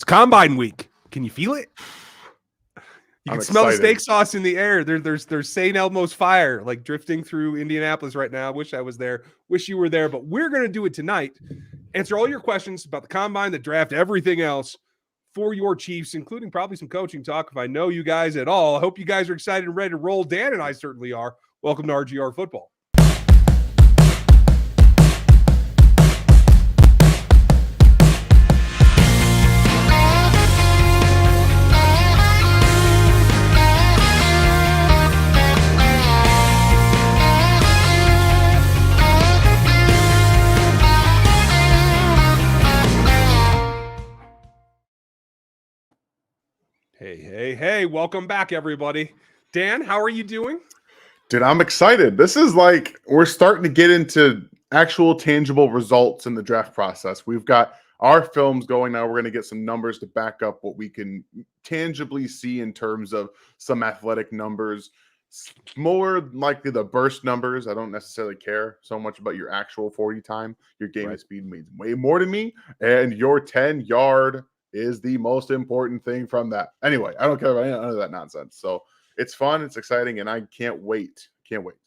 Combine week. Can you feel it? You I'm can smell the excited. steak sauce in the air. There's St. Elmo's fire like drifting through Indianapolis right now. Wish I was there. Wish you were there. But we're going to do it tonight. Answer all your questions about the combine, the draft, everything else for your Chiefs, including probably some coaching talk if I know you guys at all. I hope you guys are excited and ready to roll. Dan and I certainly are. Welcome to RGR Football. Hey, welcome back, everybody. Dan, how are you doing? Dude, I'm excited. This is like, we're starting to get into actual tangible results in the draft process. We've got our films going now. We're going to get some numbers to back up what we can tangibly see in terms of some athletic numbers. More likely the burst numbers. I don't necessarily care so much about your actual 40 time. Your game speed means way more to me. And your 10-yard is the most important thing from that. Anyway, I don't care about any of that nonsense. So it's fun, it's exciting, and I can't wait. Can't wait.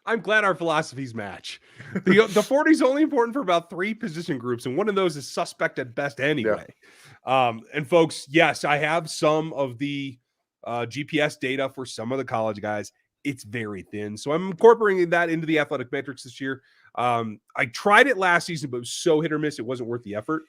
I'm glad our philosophies match. The 40 is only important for about 3 position groups, and one of those is suspect at best anyway. Yeah. And folks, yes, I have some of the GPS data for some of the college guys. It's very thin. So I'm incorporating that into the athletic metrics this year. I tried it last season, but it was so hit or miss, it wasn't worth the effort.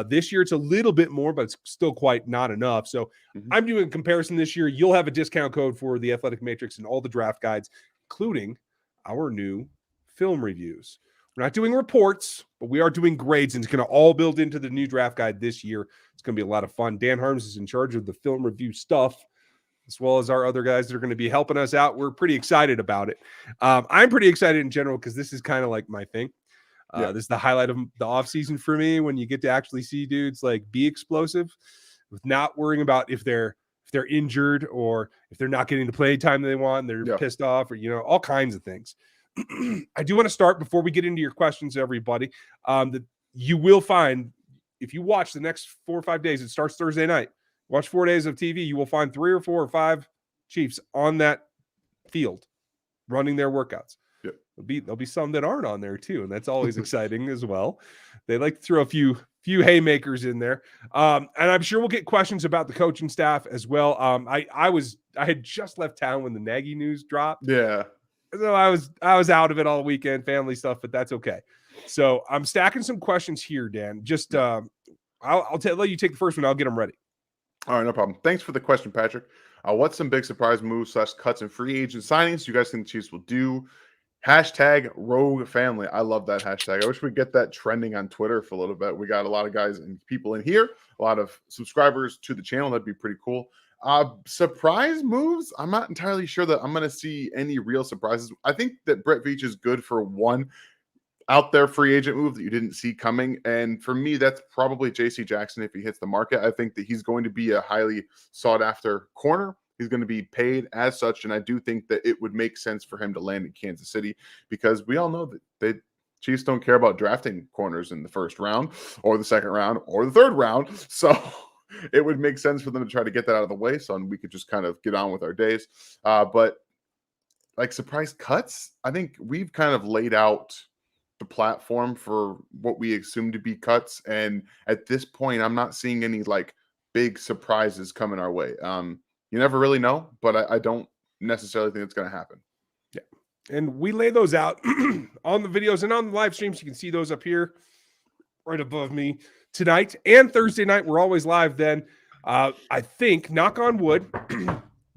This year, it's a little bit more, but it's still quite not enough. So I'm doing a comparison this year. You'll have a discount code for the athletic matrix and all the draft guides, including our new film reviews. We're not doing reports, but we are doing grades, and it's going to all build into the new draft guide this year. It's going to be a lot of fun. Dan Harms is in charge of the film review stuff, as well as our other guys that are going to be helping us out. We're pretty excited about it. I'm pretty excited in general because this is kind of like my thing. This is the highlight of the offseason for me, when you get to actually see dudes like be explosive with not worrying about if they're injured or if they're not getting the play time they want, and they're pissed off, or all kinds of things. I do want to start before we get into your questions, everybody, that you will find, if you watch the next 4 or 5 days, it starts Thursday night, watch 4 days of TV, you will find 3 or 4 or 5 Chiefs on that field running their workouts. There'll be some that aren't on there too, and that's always exciting as well. They like to throw a few haymakers in there, and I'm sure we'll get questions about the coaching staff as well. I had just left town when the Nagy news dropped. Yeah, so I was out of it all weekend, family stuff, but that's okay. So I'm stacking some questions here, Dan. Just I'll let you take the first one. I'll get them ready. All right, no problem. Thanks for the question, Patrick. What's some big surprise moves / cuts and free agent signings you guys think the Chiefs will do? Hashtag Rogue Family. I love that hashtag. I wish we'd get that trending on Twitter for a little bit. We got a lot of guys and people in here, a lot of subscribers to the channel. That'd be pretty cool. Surprise moves? I'm not entirely sure that I'm going to see any real surprises. I think that Brett Veach is good for one out there free agent move that you didn't see coming. And for me, that's probably JC Jackson if he hits the market. I think that he's going to be a highly sought after corner. He's going to be paid as such, and I do think that it would make sense for him to land in Kansas City, because we all know that the Chiefs don't care about drafting corners in the first round or the second round or the third round. So it would make sense for them to try to get that out of the way, so we could just kind of get on with our days. But like surprise cuts, I think we've kind of laid out the platform for what we assume to be cuts, and at this point, I'm not seeing any like big surprises coming our way. You never really know, but I don't necessarily think it's going to happen. Yeah. And we lay those out on the videos and on the live streams. You can see those up here right above me tonight and Thursday night. We're always live then. I think, knock on wood,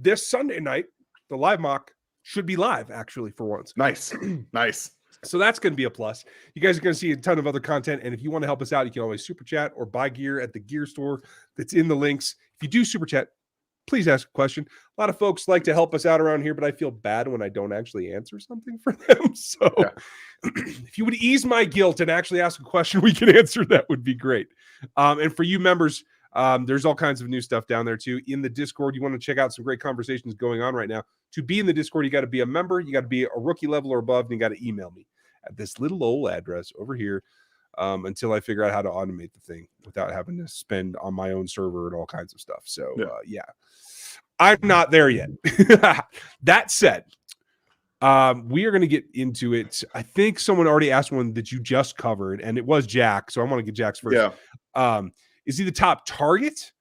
this Sunday night, the live mock should be live, actually, for once. Nice. Nice. So that's going to be a plus. You guys are going to see a ton of other content. And if you want to help us out, you can always super chat or buy gear at the gear store that's in the links. If you do super chat, please ask a question. A lot of folks like to help us out around here, but I feel bad when I don't actually answer something for them. So if you would ease my guilt and actually ask a question we can answer, that would be great. And for you members, there's all kinds of new stuff down there too. In the Discord, you want to check out some great conversations going on right now. To be in the Discord, you got to be a member. You got to be a rookie level or above, and you got to email me at this little old address over here. until I figure out how to automate the thing without having to spend on my own server and all kinds of stuff. So yeah, I'm not there yet. That said, we are going to get into it. I think someone already asked one that you just covered, and it was Jack. So I want to get Jack's first. Is he the top target?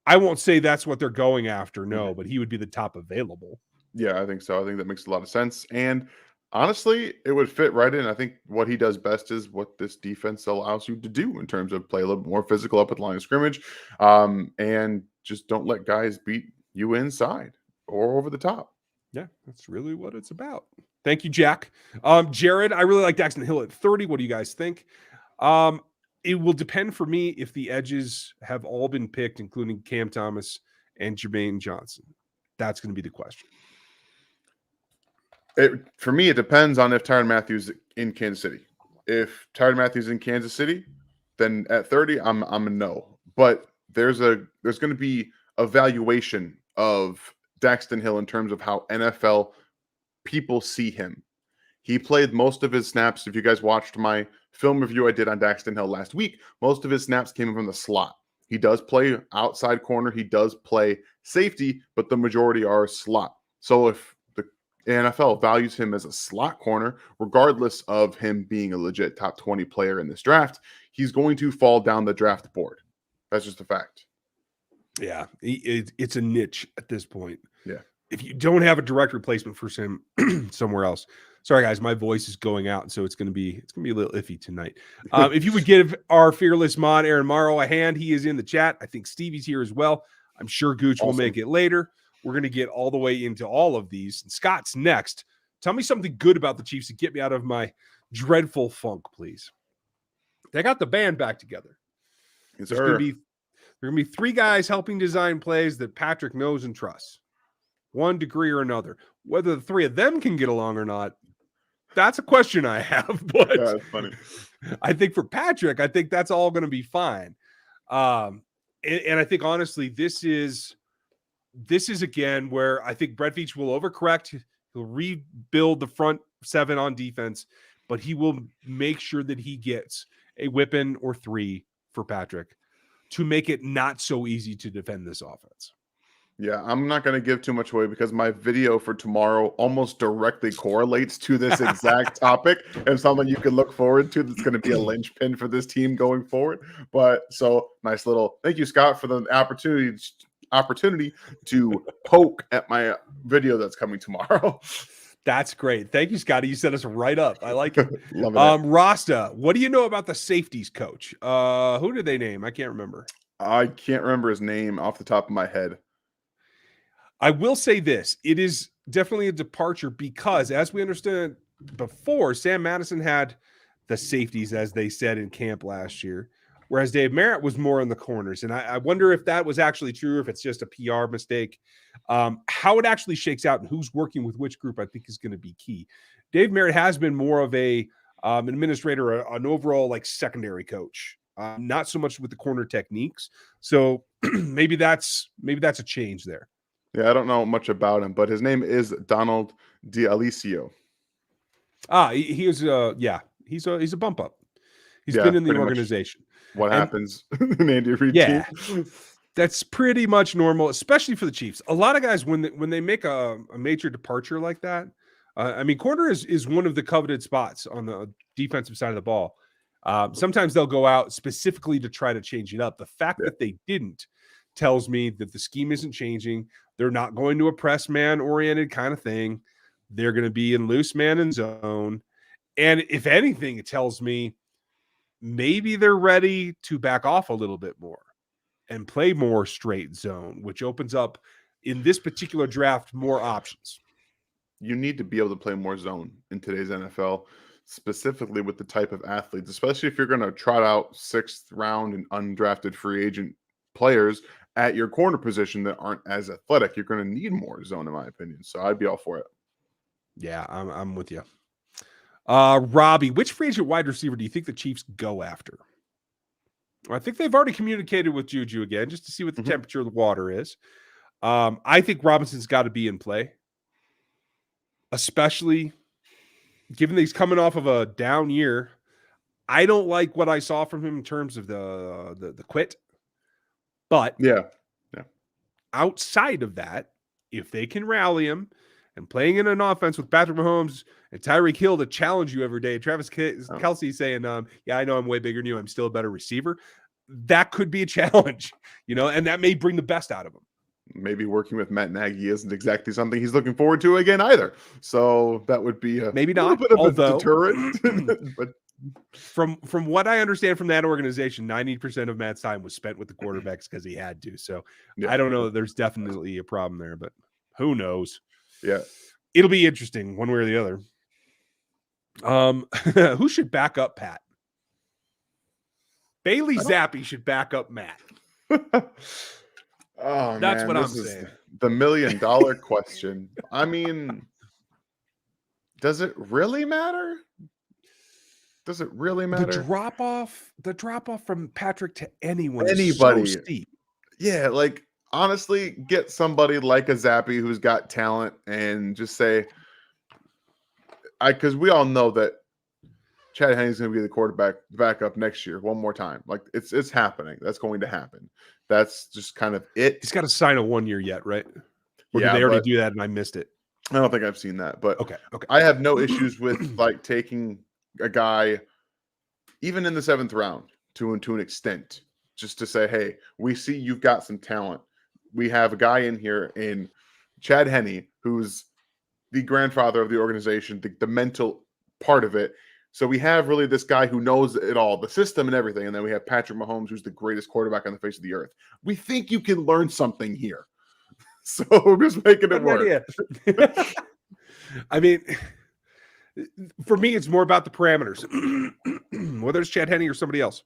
I won't say that's what they're going after, no, but he would be the top available. Yeah, I think so. I think that makes a lot of sense. And honestly, it would fit right in. I think what he does best is what this defense allows you to do in terms of play a little bit more physical up at the line of scrimmage, and just don't let guys beat you inside or over the top. Yeah, that's really what it's about. Thank you, Jack. Jared, I really like Daxton Hill at 30. What do you guys think? It will depend for me if the edges have all been picked, including Cam Thomas and Jermaine Johnson. That's going to be the question. For me, it depends on if Tyrann Mathieu in Kansas City. If Tyrann Mathieu in Kansas City, then at 30, I'm a no. But there's going to be a valuation of Daxton Hill in terms of how NFL people see him. He played most of his snaps. If you guys watched my film review I did on Daxton Hill last week, most of his snaps came from the slot. He does play outside corner. He does play safety, but the majority are slot. So if the NFL values him as a slot corner, regardless of him being a legit top 20 player in this draft, he's going to fall down the draft board. That's just a fact. Yeah, it's a niche at this point. Yeah. If you don't have a direct replacement for him somewhere else, sorry guys, my voice is going out, so it's gonna be a little iffy tonight. If you would give our fearless mod Aaron Morrow a hand, he is in the chat. I think Stevie's here as well. I'm sure Gooch will make it later. We're gonna get all the way into all of these. And Scott's next. Tell me something good about the Chiefs to get me out of my dreadful funk, please. They got the band back together. Yes, There are going to be three guys helping design plays that Patrick knows and trusts, one degree or another. Whether the three of them can get along or not, that's a question I have. But yeah, that's funny. I think for Patrick, I think that's all going to be fine. And I think honestly, this is again where I think Brett Veach will overcorrect. He'll rebuild the front seven on defense, but he will make sure that he gets a whipping or three for Patrick to make it not so easy to defend this offense. Yeah, I'm not going to give too much away because my video for tomorrow almost directly correlates to this exact topic and something you can look forward to that's going to be a linchpin for this team going forward. But so nice little thank you, Scott, for the opportunity to poke at my video that's coming tomorrow. That's great. Thank you, Scotty. You set us right up. I like it. Love it. Rasta, what do you know about the safeties coach? Who did they name? I can't remember. I can't remember his name off the top of my head. I will say this. It is definitely a departure because, as we understood before, Sam Madison had the safeties, as they said in camp last year, whereas Dave Merritt was more in the corners. And I wonder if that was actually true, if it's just a PR mistake. How it actually shakes out and who's working with which group, I think, is going to be key. Dave Merritt has been more of an administrator, an overall like secondary coach, not so much with the corner techniques. So maybe that's a change there. Yeah, I don't know much about him, but his name is Donald D'Alicio. He's a bump up. He's been in the organization. What happens in Andy Reid team? That's pretty much normal, especially for the Chiefs. A lot of guys, when they make a major departure like that, corner is one of the coveted spots on the defensive side of the ball. Sometimes they'll go out specifically to try to change it up. The fact that they didn't tells me that the scheme isn't changing. They're not going to a press man-oriented kind of thing. They're going to be in loose man and zone. And if anything, it tells me maybe they're ready to back off a little bit more and play more straight zone, which opens up, in this particular draft, more options. You need to be able to play more zone in today's NFL, specifically with the type of athletes, especially if you're going to trot out 6th round and undrafted free agent players at your corner position that aren't as athletic. You're going to need more zone, in my opinion. So I'd be all for it. Yeah, I'm with you. Robbie, which free agent wide receiver do you think the Chiefs go after? I think they've already communicated with Juju again, just to see what the temperature of the water is. I think Robinson's got to be in play, especially given that he's coming off of a down year. I don't like what I saw from him in terms of the quit. But yeah. outside of that, if they can rally him and playing in an offense with Patrick Mahomes and Tyreek Hill to challenge you every day, Travis Kelce saying, yeah, I know I'm way bigger than you. I'm still a better receiver. That could be a challenge, and that may bring the best out of him. Maybe working with Matt Nagy isn't exactly something he's looking forward to again either. So that would be a maybe little not, bit of although, a deterrent. But from what I understand from that organization, 90% of Matt's time was spent with the quarterbacks because he had to. So I don't know. There's definitely a problem there, but who knows? Yeah. It'll be interesting one way or the other. Who should back up Pat? Bailey Zappi should back up Matt. Oh, that's man, what I'm saying. The $1 million question. I mean, does it really matter? Does it really matter? The drop off from Patrick to anybody is so steep. Yeah, like honestly, get somebody like a Zappi who's got talent and just say, because we all know that Chad Henne's going to be the quarterback backup next year one more time. Like it's happening. That's going to happen. That's just kind of it. He's got to sign a 1 year yet, right? Or did they already do that and I missed it? I don't think I've seen that, but okay. I have no issues with like taking a guy even in the 7th round to an extent, just to say, hey, we see you've got some talent. We have a guy in here in Chad Henne, who's the grandfather of the organization, the mental part of it. So we have really this guy who knows it all, the system and everything. And then we have Patrick Mahomes, who's the greatest quarterback on the face of the earth. We think you can learn something here. So we're just making it work. I mean, for me, it's more about the parameters, whether it's Chad Henne or somebody else.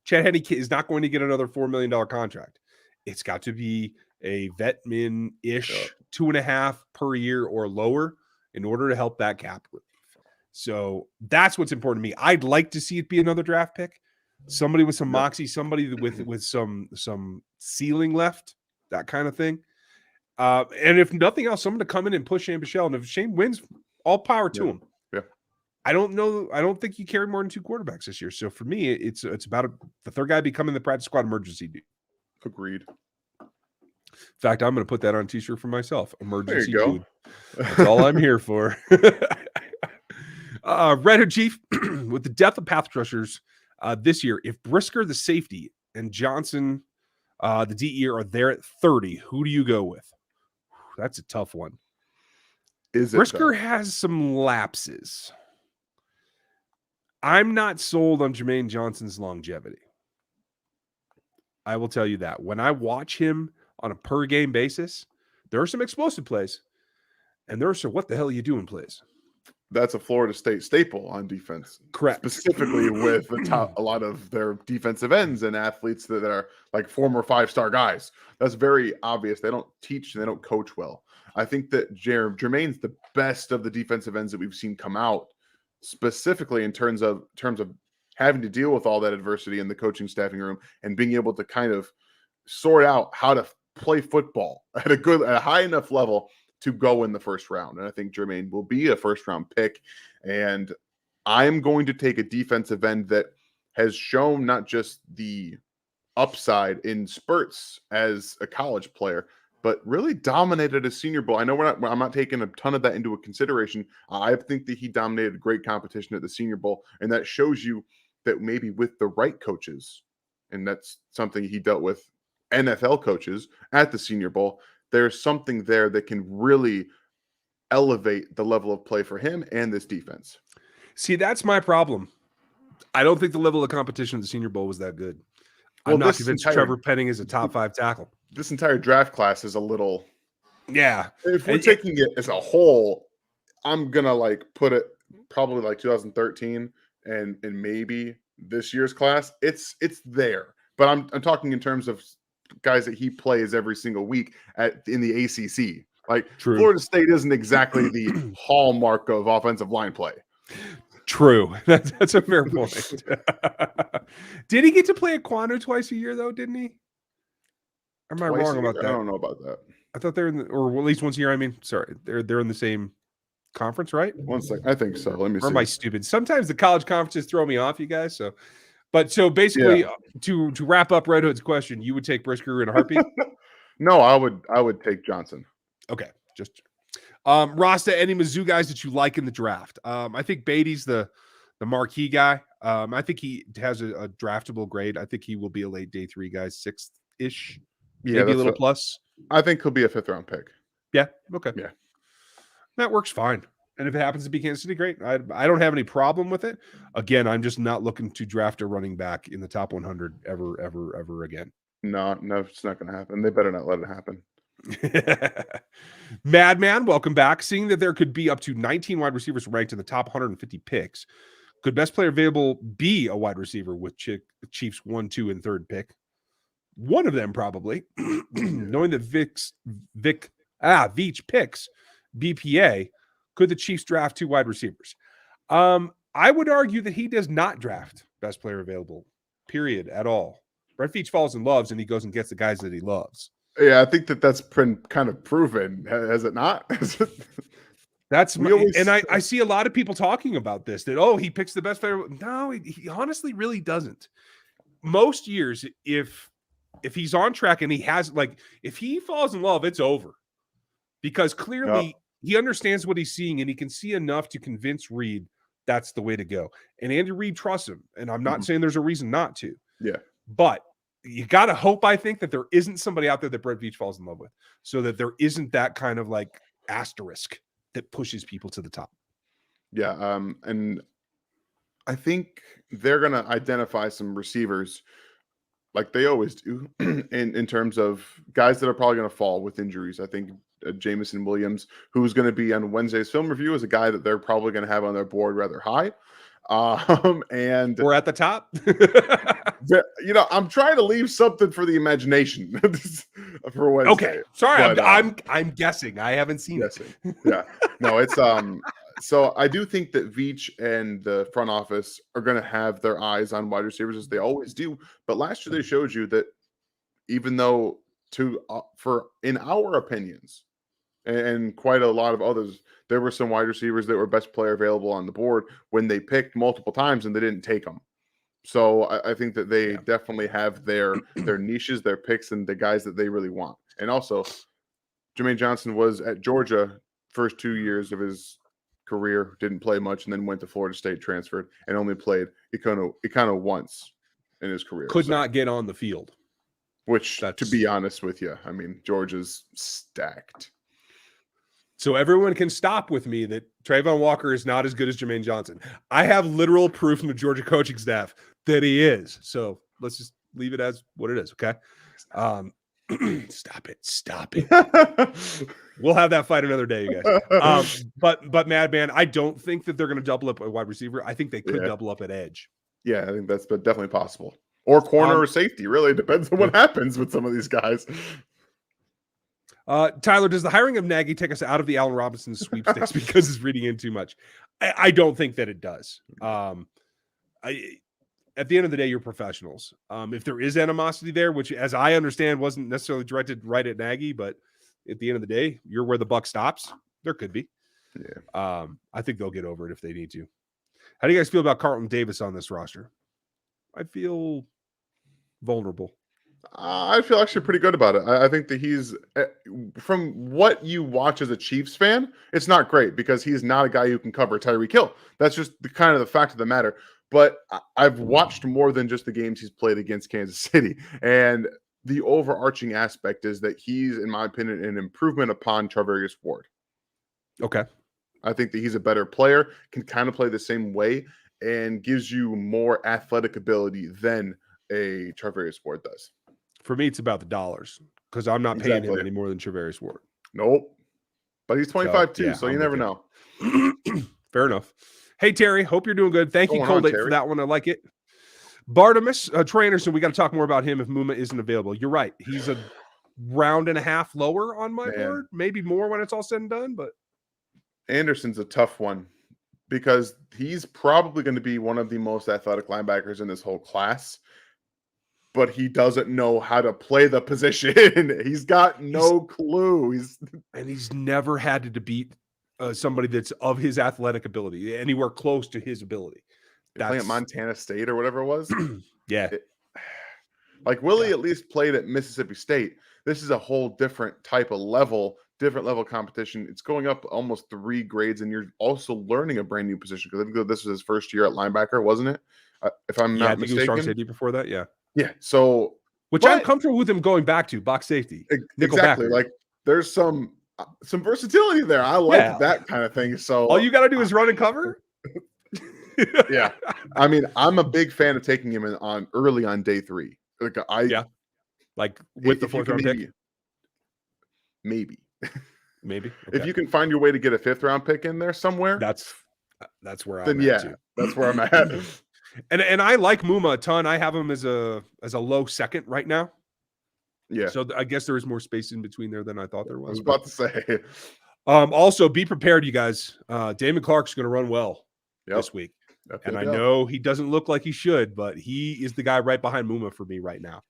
Chad Henne is not going to get another $4 million contract. It's got to be a vet-min-ish 2.5 per year or lower in order to help that cap relief. So that's what's important to me. I'd like to see it be another draft pick, somebody with some moxie, somebody with some ceiling left, that kind of thing. And if nothing else, someone to come in and push Shane Bichelle. And if Shane wins, all power to him. Yeah. I don't know. I don't think you carry more than 2 quarterbacks this year. So for me, it's about the third guy becoming the practice squad emergency dude. Agreed. In fact, I'm going to put that on a t-shirt for myself. Emergency there you dude. That's all I'm here for. Redhead Chief, with the death of path rushers this year, if Brisker, the safety, and Johnson, the DE, are there at 30, who do you go with? That's a tough one. Brisker has some lapses. I'm not sold on Jermaine Johnson's longevity. I will tell you that. When I watch him on a per game basis, there are some explosive plays, and there are some what the hell are you doing plays. That's a Florida State staple on defense. Correct. Specifically with a lot of their defensive ends and athletes that are like former 5-star guys. That's very obvious. They don't teach and they don't coach well. I think that Jermaine's the best of the defensive ends that we've seen come out, specifically in terms of having to deal with all that adversity in the coaching staffing room and being able to kind of sort out how to play football at a high enough level to go in the first round. And I think Jermaine will be a first round pick. And I'm going to take a defensive end that has shown not just the upside in spurts as a college player, but really dominated a Senior Bowl. I know I'm not taking a ton of that into a consideration. I think that he dominated great competition at the Senior Bowl. And that shows you that maybe with the right coaches, and that's something he dealt with NFL coaches at the Senior Bowl, there's something there that can really elevate the level of play for him and this defense. See, that's my problem. I don't think the level of competition at the Senior Bowl was that good. Well, I'm not convinced Trevor Penning is a top 5 tackle. This entire draft class is a little... Yeah. If we're taking it as a whole, I'm going to put it probably 2013 and maybe this year's class. It's there. But I'm talking in terms of guys that he plays every single week in the ACC. True. Florida State isn't exactly the hallmark of offensive line play. True. That's a fair point. Did he get to play at Quando twice a year, though, didn't he? Am I wrong about that? I don't know about that. I thought they're or at least once a year. I mean, sorry, they're in the same conference, right? 1 second. I think so. Let me Or am see. I stupid? Sometimes the college conferences throw me off, you guys. So basically, to wrap up Red Hood's question, you would take Brisker in a heartbeat? No, I would take Johnson. Okay, just Rasta, any Mizzou guys that you like in the draft? I think Beatty's the marquee guy. I think he has a draftable grade. I think he will be a late day 3 guy, 6th-ish, maybe a little plus. I think he'll be a 5th round pick. Yeah. Okay. Yeah. That works fine. And if it happens to be Kansas City, great. I don't have any problem with it. Again, I'm just not looking to draft a running back in the top 100 ever again. No, it's not going to happen. They better not let it happen. Madman, welcome back. Seeing that there could be up to 19 wide receivers ranked in the top 150 picks, could best player available be a wide receiver with Chiefs 1, 2, and 3rd pick? One of them probably. Knowing that Veach picks BPA, could the Chiefs draft 2 wide receivers? I would argue that he does not draft best player available, period, at all. Brett Veach falls in loves, and he goes and gets the guys that he loves. Yeah, I think that's been kind of proven, has it not? That's I see a lot of people talking about this, that, he picks the best player. No, he honestly really doesn't. Most years, if he's on track and he has, like, if he falls in love, it's over. Because clearly he understands what he's seeing, and he can see enough to convince Reed that's the way to go. And Andy Reid trusts him. And I'm not saying there's a reason not to. Yeah. But you got to hope, I think, that there isn't somebody out there that Brett Veach falls in love with, so that there isn't that kind of like asterisk that pushes people to the top. Yeah. And I think they're going to identify some receivers like they always do in terms of guys that are probably going to fall with injuries. I think Jamison Williams, who's going to be on Wednesday's film review, is a guy that they're probably going to have on their board rather high. And we're at the top. I'm trying to leave something for the imagination for Wednesday. Okay, sorry, but, I'm guessing. I haven't seen it. Yeah, no, it's So I do think that Veach and the front office are going to have their eyes on wide receivers, as they always do. But last year they showed you that even though in our opinions, and quite a lot of others, there were some wide receivers that were best player available on the board when they picked multiple times and they didn't take them. So I think that they definitely have their niches, their picks, and the guys that they really want. And also, Jermaine Johnson was at Georgia first 2 years of his career, didn't play much, and then went to Florida State, transferred, and only played Econo once in his career. Could not get on the field. Which, to be honest with you, I mean, Georgia's stacked. So everyone can stop with me that Trayvon Walker is not as good as Jermaine Johnson. I have literal proof from the Georgia coaching staff that he is. So let's just leave it as what it is, okay? Stop it. We'll have that fight another day, you guys. But Madman, I don't think that they're going to double up a wide receiver. I think they could double up at edge. Yeah, I think that's definitely possible. Or corner or safety. Really, it depends on what happens with some of these guys. Tyler, does the hiring of Nagy take us out of the Allen Robinson sweepstakes because it's reading in too much? I don't think that it does. At the end of the day, you're professionals. If there is animosity there, which, as I understand, wasn't necessarily directed right at Nagy, but at the end of the day, you're where the buck stops. There could be. Yeah. I think they'll get over it if they need to. How do you guys feel about Carlton Davis on this roster? I feel vulnerable. I feel actually pretty good about it. I think that he's, from what you watch as a Chiefs fan, it's not great because he's not a guy who can cover Tyreek Hill. That's just the fact of the matter. But I've watched more than just the games he's played against Kansas City. And the overarching aspect is that he's, in my opinion, an improvement upon Charvarius Ward. Okay. I think that he's a better player, can kind of play the same way, and gives you more athletic ability than a Charvarius Ward does. For me, it's about the dollars because I'm not paying him any more than Charvarius Ward. Nope. But he's 25 too, so you never know. Fair enough. Hey, Terry, hope you're doing good. Thank you, Cold 8, for that one. I like it. Bartimus, Troy Anderson, we got to talk more about him if Muma isn't available. You're right. He's a round and a half lower on my board, maybe more when it's all said and done. But Anderson's a tough one because he's probably going to be one of the most athletic linebackers in this whole class. But he doesn't know how to play the position. He's got no clue. He's never had to beat somebody that's of his athletic ability, anywhere close to his ability. You're playing at Montana State or whatever it was. Yeah. Like Willie at least played at Mississippi State. This is a whole different type of level, different level competition. It's going up almost 3 grades, and you're also learning a brand new position because I think this was his first year at linebacker, wasn't it? If I'm Yeah, I not think he was strong mistaken. safety before that. Yeah. Yeah. So, Which I'm comfortable with him going back to box safety. Nickel exactly. backer. Like there's some versatility there. I like that kind of thing. So all you got to do is run and cover. Yeah. I mean, I'm a big fan of taking him early on day 3. Like with the 4th round pick. Maybe. Okay. If you can find your way to get a 5th round pick in there somewhere, that's where I'm then at too. That's where I'm at. And I like Muma a ton. I have him as a low second right now. Yeah. So I guess there is more space in between there than I thought there was. I was about to say. Also, be prepared, you guys. Damon Clark's going to run well this week. And I know he doesn't look like he should, but he is the guy right behind Muma for me right now.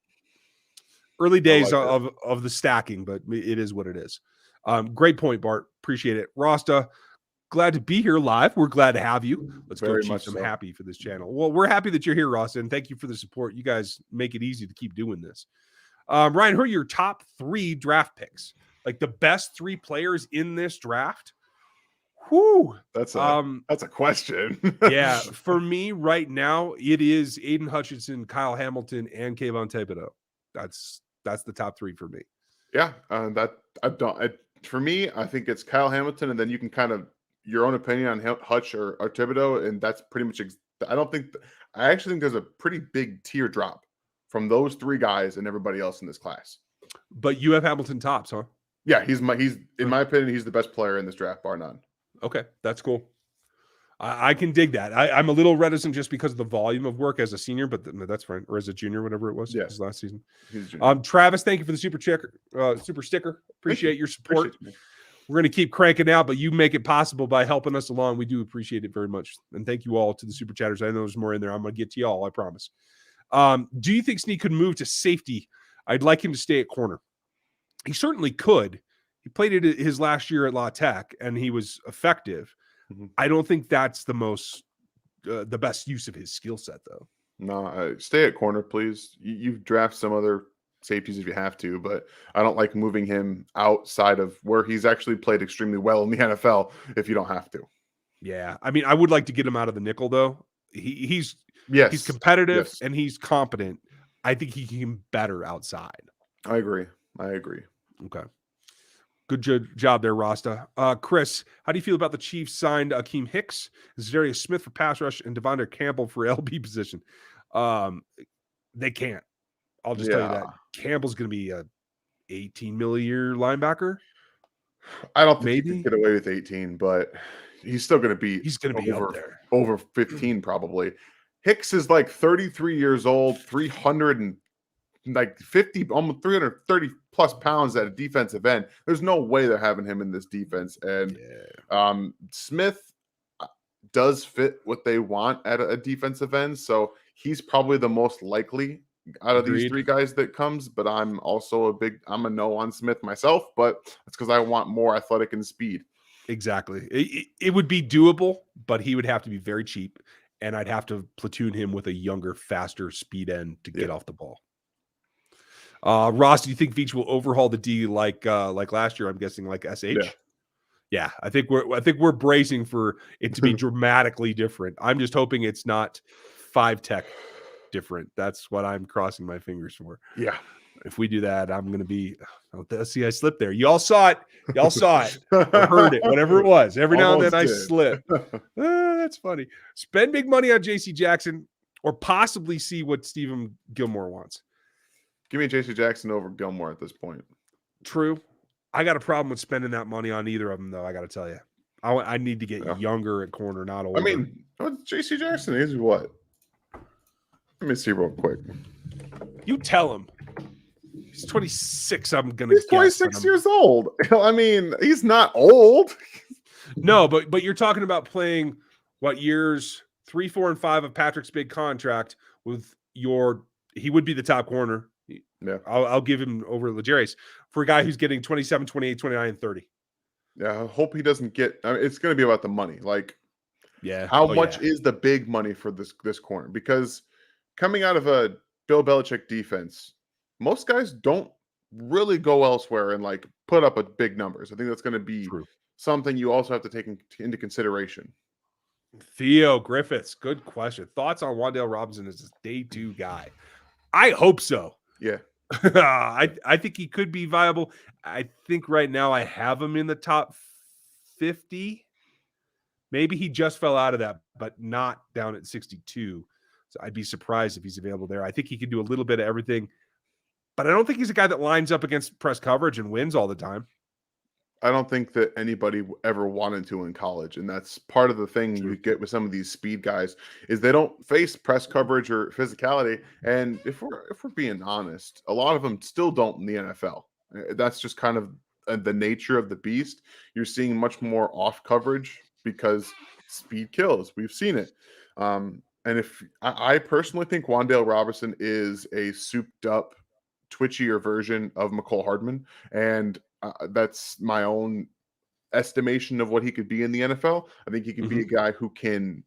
Early days of the stacking, but it is what it is. Great point, Bart. Appreciate it. Rasta, glad to be here live. We're glad to have you. Let's go, Chiefs. I'm happy for this channel. Well, we're happy that you're here, Rasta, and thank you for the support. You guys make it easy to keep doing this. Ryan, who are your top 3 draft picks? Like the best 3 players in this draft? Whew. That's a question. Yeah, for me right now, it is Aiden Hutchinson, Kyle Hamilton, and Kayvon Thibodeau. That's the top 3 for me. Yeah, for me, I think it's Kyle Hamilton, and then you can kind of your own opinion on Hutch or Thibodeau, and that's pretty much. I actually think there's a pretty big tier drop from those 3 guys and everybody else in this class. But you have Hamilton tops, huh? Yeah, he's in my opinion, he's the best player in this draft, bar none. Okay, that's cool. I can dig that. I'm a little reticent just because of the volume of work as a senior, but that's fine. Or as a junior, whatever it was his last season. Travis, thank you for the super sticker. Appreciate your support. We're going to keep cranking out, but you make it possible by helping us along. We do appreciate it very much. And thank you all to the super chatters. I know there's more in there. I'm going to get to y'all, I promise. Do you think Sneak could move to safety? I'd like him to stay at corner. He certainly could. He played it his last year at La Tech, and he was effective. Mm-hmm. I don't think that's the best use of his skill set, though. No, stay at corner, please. You draft some other safeties if you have to, but I don't like moving him outside of where he's actually played extremely well in the NFL if you don't have to. Yeah, I mean, I would like to get him out of the nickel, though. He's competitive and he's competent. I think he can better outside. I agree. Okay. Good job there, Rasta. Chris, how do you feel about the Chiefs signed Akeem Hicks, Zadarius Smith for pass rush, and Devondre Campbell for LB position? They can't. I'll just tell you that. Campbell's going to be a $18 million a year linebacker. I don't think he can get away with 18, but he's still going to be. He's going to be up there. Over 15 probably. Hicks is like 33 years old, 350, almost 330 plus pounds at a defensive end. There's no way they're having him in this defense. And Smith does fit what they want at a defensive end. So he's probably the most likely out of these 3 guys that comes. But I'm also I'm a no on Smith myself, but that's because I want more athletic and speed. Exactly. It would be doable, but he would have to be very cheap. And I'd have to platoon him with a younger, faster speed end to get off the ball. Ross, do you think Veach will overhaul the D like last year? I'm guessing like SH. Yeah, I think we're bracing for it to be dramatically different. I'm just hoping it's not 5 tech different. That's what I'm crossing my fingers for. Yeah. If we do that, I'm going to be. Oh, see, I slipped there. Y'all saw it. Or heard it. Whatever it was. Every now and then I slip. That's funny. Spend big money on J.C. Jackson, or possibly see what Stephen Gilmore wants. Give me J.C. Jackson over Gilmore at this point. True. I got a problem with spending that money on either of them, though. I got to tell you, I need to get younger at corner, not older. I mean, J.C. Jackson is what? Let me see real quick. You tell him. He's 26. He's 26 years old. I mean, he's not old. No, but you're talking about playing what years 3, 4, and 5 of Patrick's big contract with he would be the top corner. Yeah. I'll give him over L'Jarius for a guy who's getting 27, 28, 29, and 30. Yeah, I hope he doesn't get. I mean, it's going to be about the money. Like, Yeah. how Oh much yeah. is the big money for this corner? Because coming out of a Bill Belichick defense, most guys don't really go elsewhere and like put up a big numbers. I think that's going to be True. something you also have to take into consideration. Theo Griffiths, good question. Thoughts on Wan'Dale Robinson as a day 2 guy? I hope so. Yeah, I think he could be viable. I think right now I have him in the top 50. Maybe he just fell out of that, but not down at 62. So I'd be surprised if he's available there. I think he can do a little bit of everything, but I don't think he's a guy that lines up against press coverage and wins all the time. I don't think that anybody ever wanted to in college, and that's part of the thing you True. get with some of these speed guys is they don't face press coverage or physicality. And if we're being honest, a lot of them still don't in the NFL. That's just kind of the nature of the beast. You're seeing much more off coverage because speed kills. We've seen it. And if I personally think Wan'Dale Robinson is a souped up, twitchier version of McCole Hardman, and that's my own estimation of what he could be in the NFL. I think he could be Mhm. a guy who can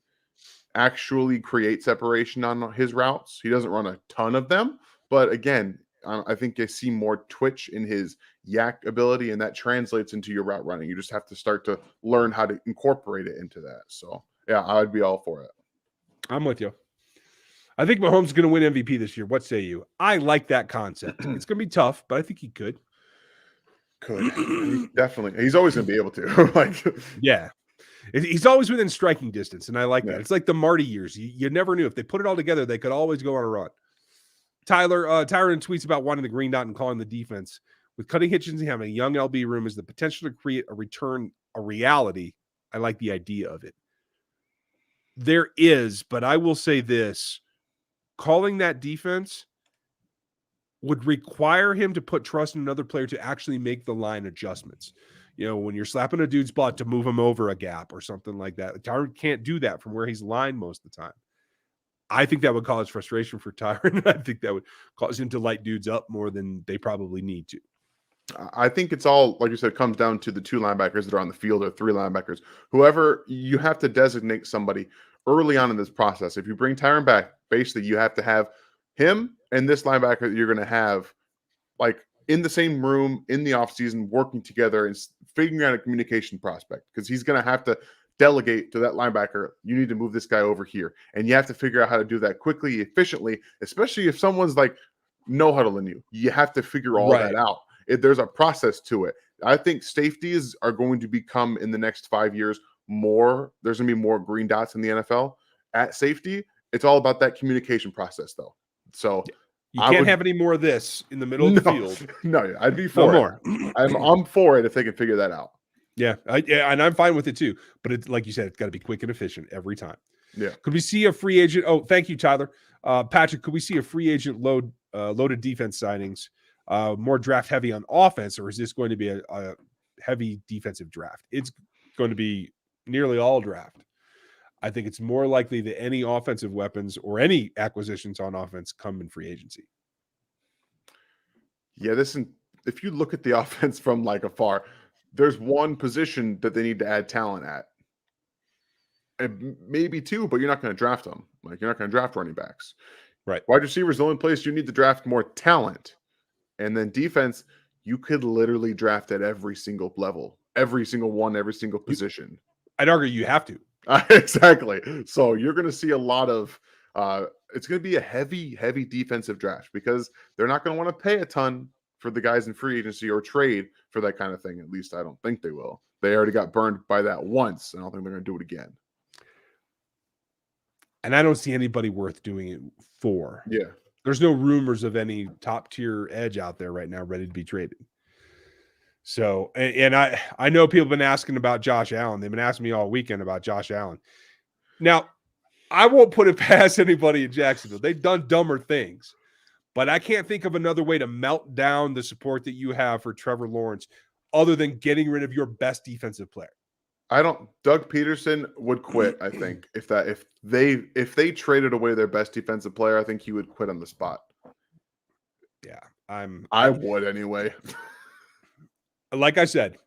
actually create separation on his routes. He doesn't run a ton of them, but again, I think I see more twitch in his yak ability, and that translates into your route running. You just have to start to learn how to incorporate it into that. So, yeah, I would be all for it. I'm with you. I think Mahomes is going to win MVP this year. What say you? I like that concept. It's going to be tough, but I think he could. Could he definitely? He's always going to be able to. Like, Yeah. He's always within striking distance, and I like yeah. that. It's like the Marty years. You never knew. If they put it all together, they could always go on a run. Tyron tweets about wanting the green dot and calling the defense. With Cutting Hitchens and having a young LB room is the potential to create a return, a reality. I like the idea of it. There is, but I will say this. Calling that defense would require him to put trust in another player to actually make the line adjustments. You know, when you're slapping a dude's butt to move him over a gap or something like that, Tyron can't do that from where he's lined most of the time. I think that would cause frustration for Tyron. I think that would cause him to light dudes up more than they probably need to. I think it's all, like you said, comes down to the two linebackers that are on the field or three linebackers. Whoever, you have to designate somebody early on in this process. If you bring Tyron back, basically you have to have him and this linebacker that you're going to have like in the same room in the offseason working together and figuring out a communication prospect because he's going to have to delegate to that linebacker. You need to move this guy over here. And you have to figure out how to do that quickly, efficiently, especially if someone's like no huddling you. You have to figure all that Right. out. There's a process to it. I think safeties are going to become in the next 5 years more. There's going to be more green dots in the NFL at safety. It's all about that communication process, though. So You I can't would have any more of this in the middle of the no, field. no, I'd be No for it. more. I'm for it if they can figure that out. Yeah, and I'm fine with it too. But it's like you said, it's got to be quick and efficient every time. Yeah. Could we see a free agent? Oh, thank you, Tyler. Patrick, could we see a free agent loaded defense signings, more draft heavy on offense, or is this going to be a heavy defensive draft? It's going to be nearly all draft. I think it's more likely that any offensive weapons or any acquisitions on offense come in free agency. Yeah, if you look at the offense from like afar, there's one position that they need to add talent at. And maybe two, but you're not going to draft them. Like you're not going to draft running backs. Right. Wide receivers, the only place you need to draft more talent. And then defense, you could literally draft at every single level, every single one, every single position. I'd argue you have to. Exactly. So you're going to see a lot of it's going to be a heavy defensive draft because they're not going to want to pay a ton for the guys in free agency or trade for that kind of thing. At least I don't think they will. They already got burned by that once. I don't think they're going to do it again. And I don't see anybody worth doing it for. Yeah. There's no rumors of any top tier edge out there right now ready to be traded. So, and I know people have been asking about Josh Allen. They've been asking me all weekend about Josh Allen. Now, I won't put it past anybody in Jacksonville. They've done dumber things, but I can't think of another way to melt down the support that you have for Trevor Lawrence other than getting rid of your best defensive player. Doug Peterson would quit, I think, if they traded away their best defensive player, I think he would quit on the spot. Yeah, I would anyway. Like I said,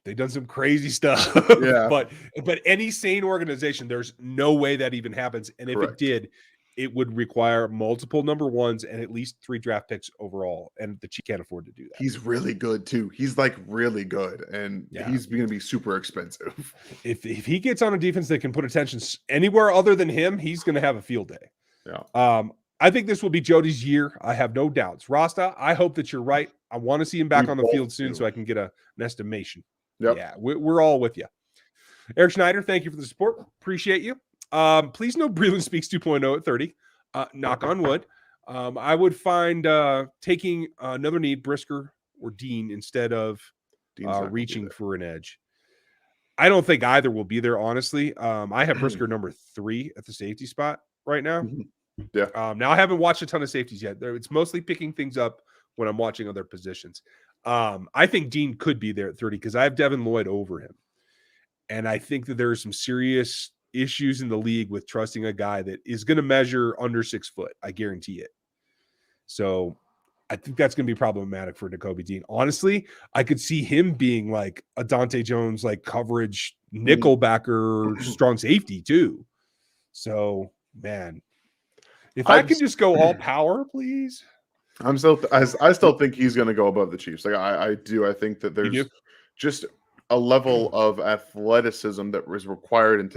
They've done some crazy stuff. Yeah. but any sane organization, there's no way that even happens. And if it did, it would require multiple number ones and at least 3 draft picks overall. And the Chiefs can't afford to do that. He's really good too. He's like really good, and he's going to be super expensive. If he gets on a defense that can put attention anywhere other than him, he's going to have a field day. Yeah. I think this will be Jody's year. I have no doubts. Rasta, I hope that you're right. I want to see him back on the field soon so I can get an estimation. Yep. Yeah, we're all with you. Eric Schneider, thank you for the support. Appreciate you. Please no Breland Speaks 2.0 at 30. Knock on wood. I would find taking another need, Brisker or Dean, instead of reaching for an edge. I don't think either will be there, honestly. I have Brisker number 3 at the safety spot right now. Yeah. Now I haven't watched a ton of safeties yet. It's mostly picking things up when I'm watching other positions. I think Dean could be there at 30 because I have Devin Lloyd over him. And I think that there are some serious issues in the league with trusting a guy that is going to measure under 6 foot. I guarantee it. So I think that's going to be problematic for Nakobe Dean. Honestly, I could see him being like a Dante Jones, like coverage nickel backer, strong safety too. So, man, if I could just go all power, please. I still think he's going to go above the Chiefs. Like I do. I think that there's just a level of athleticism that was required in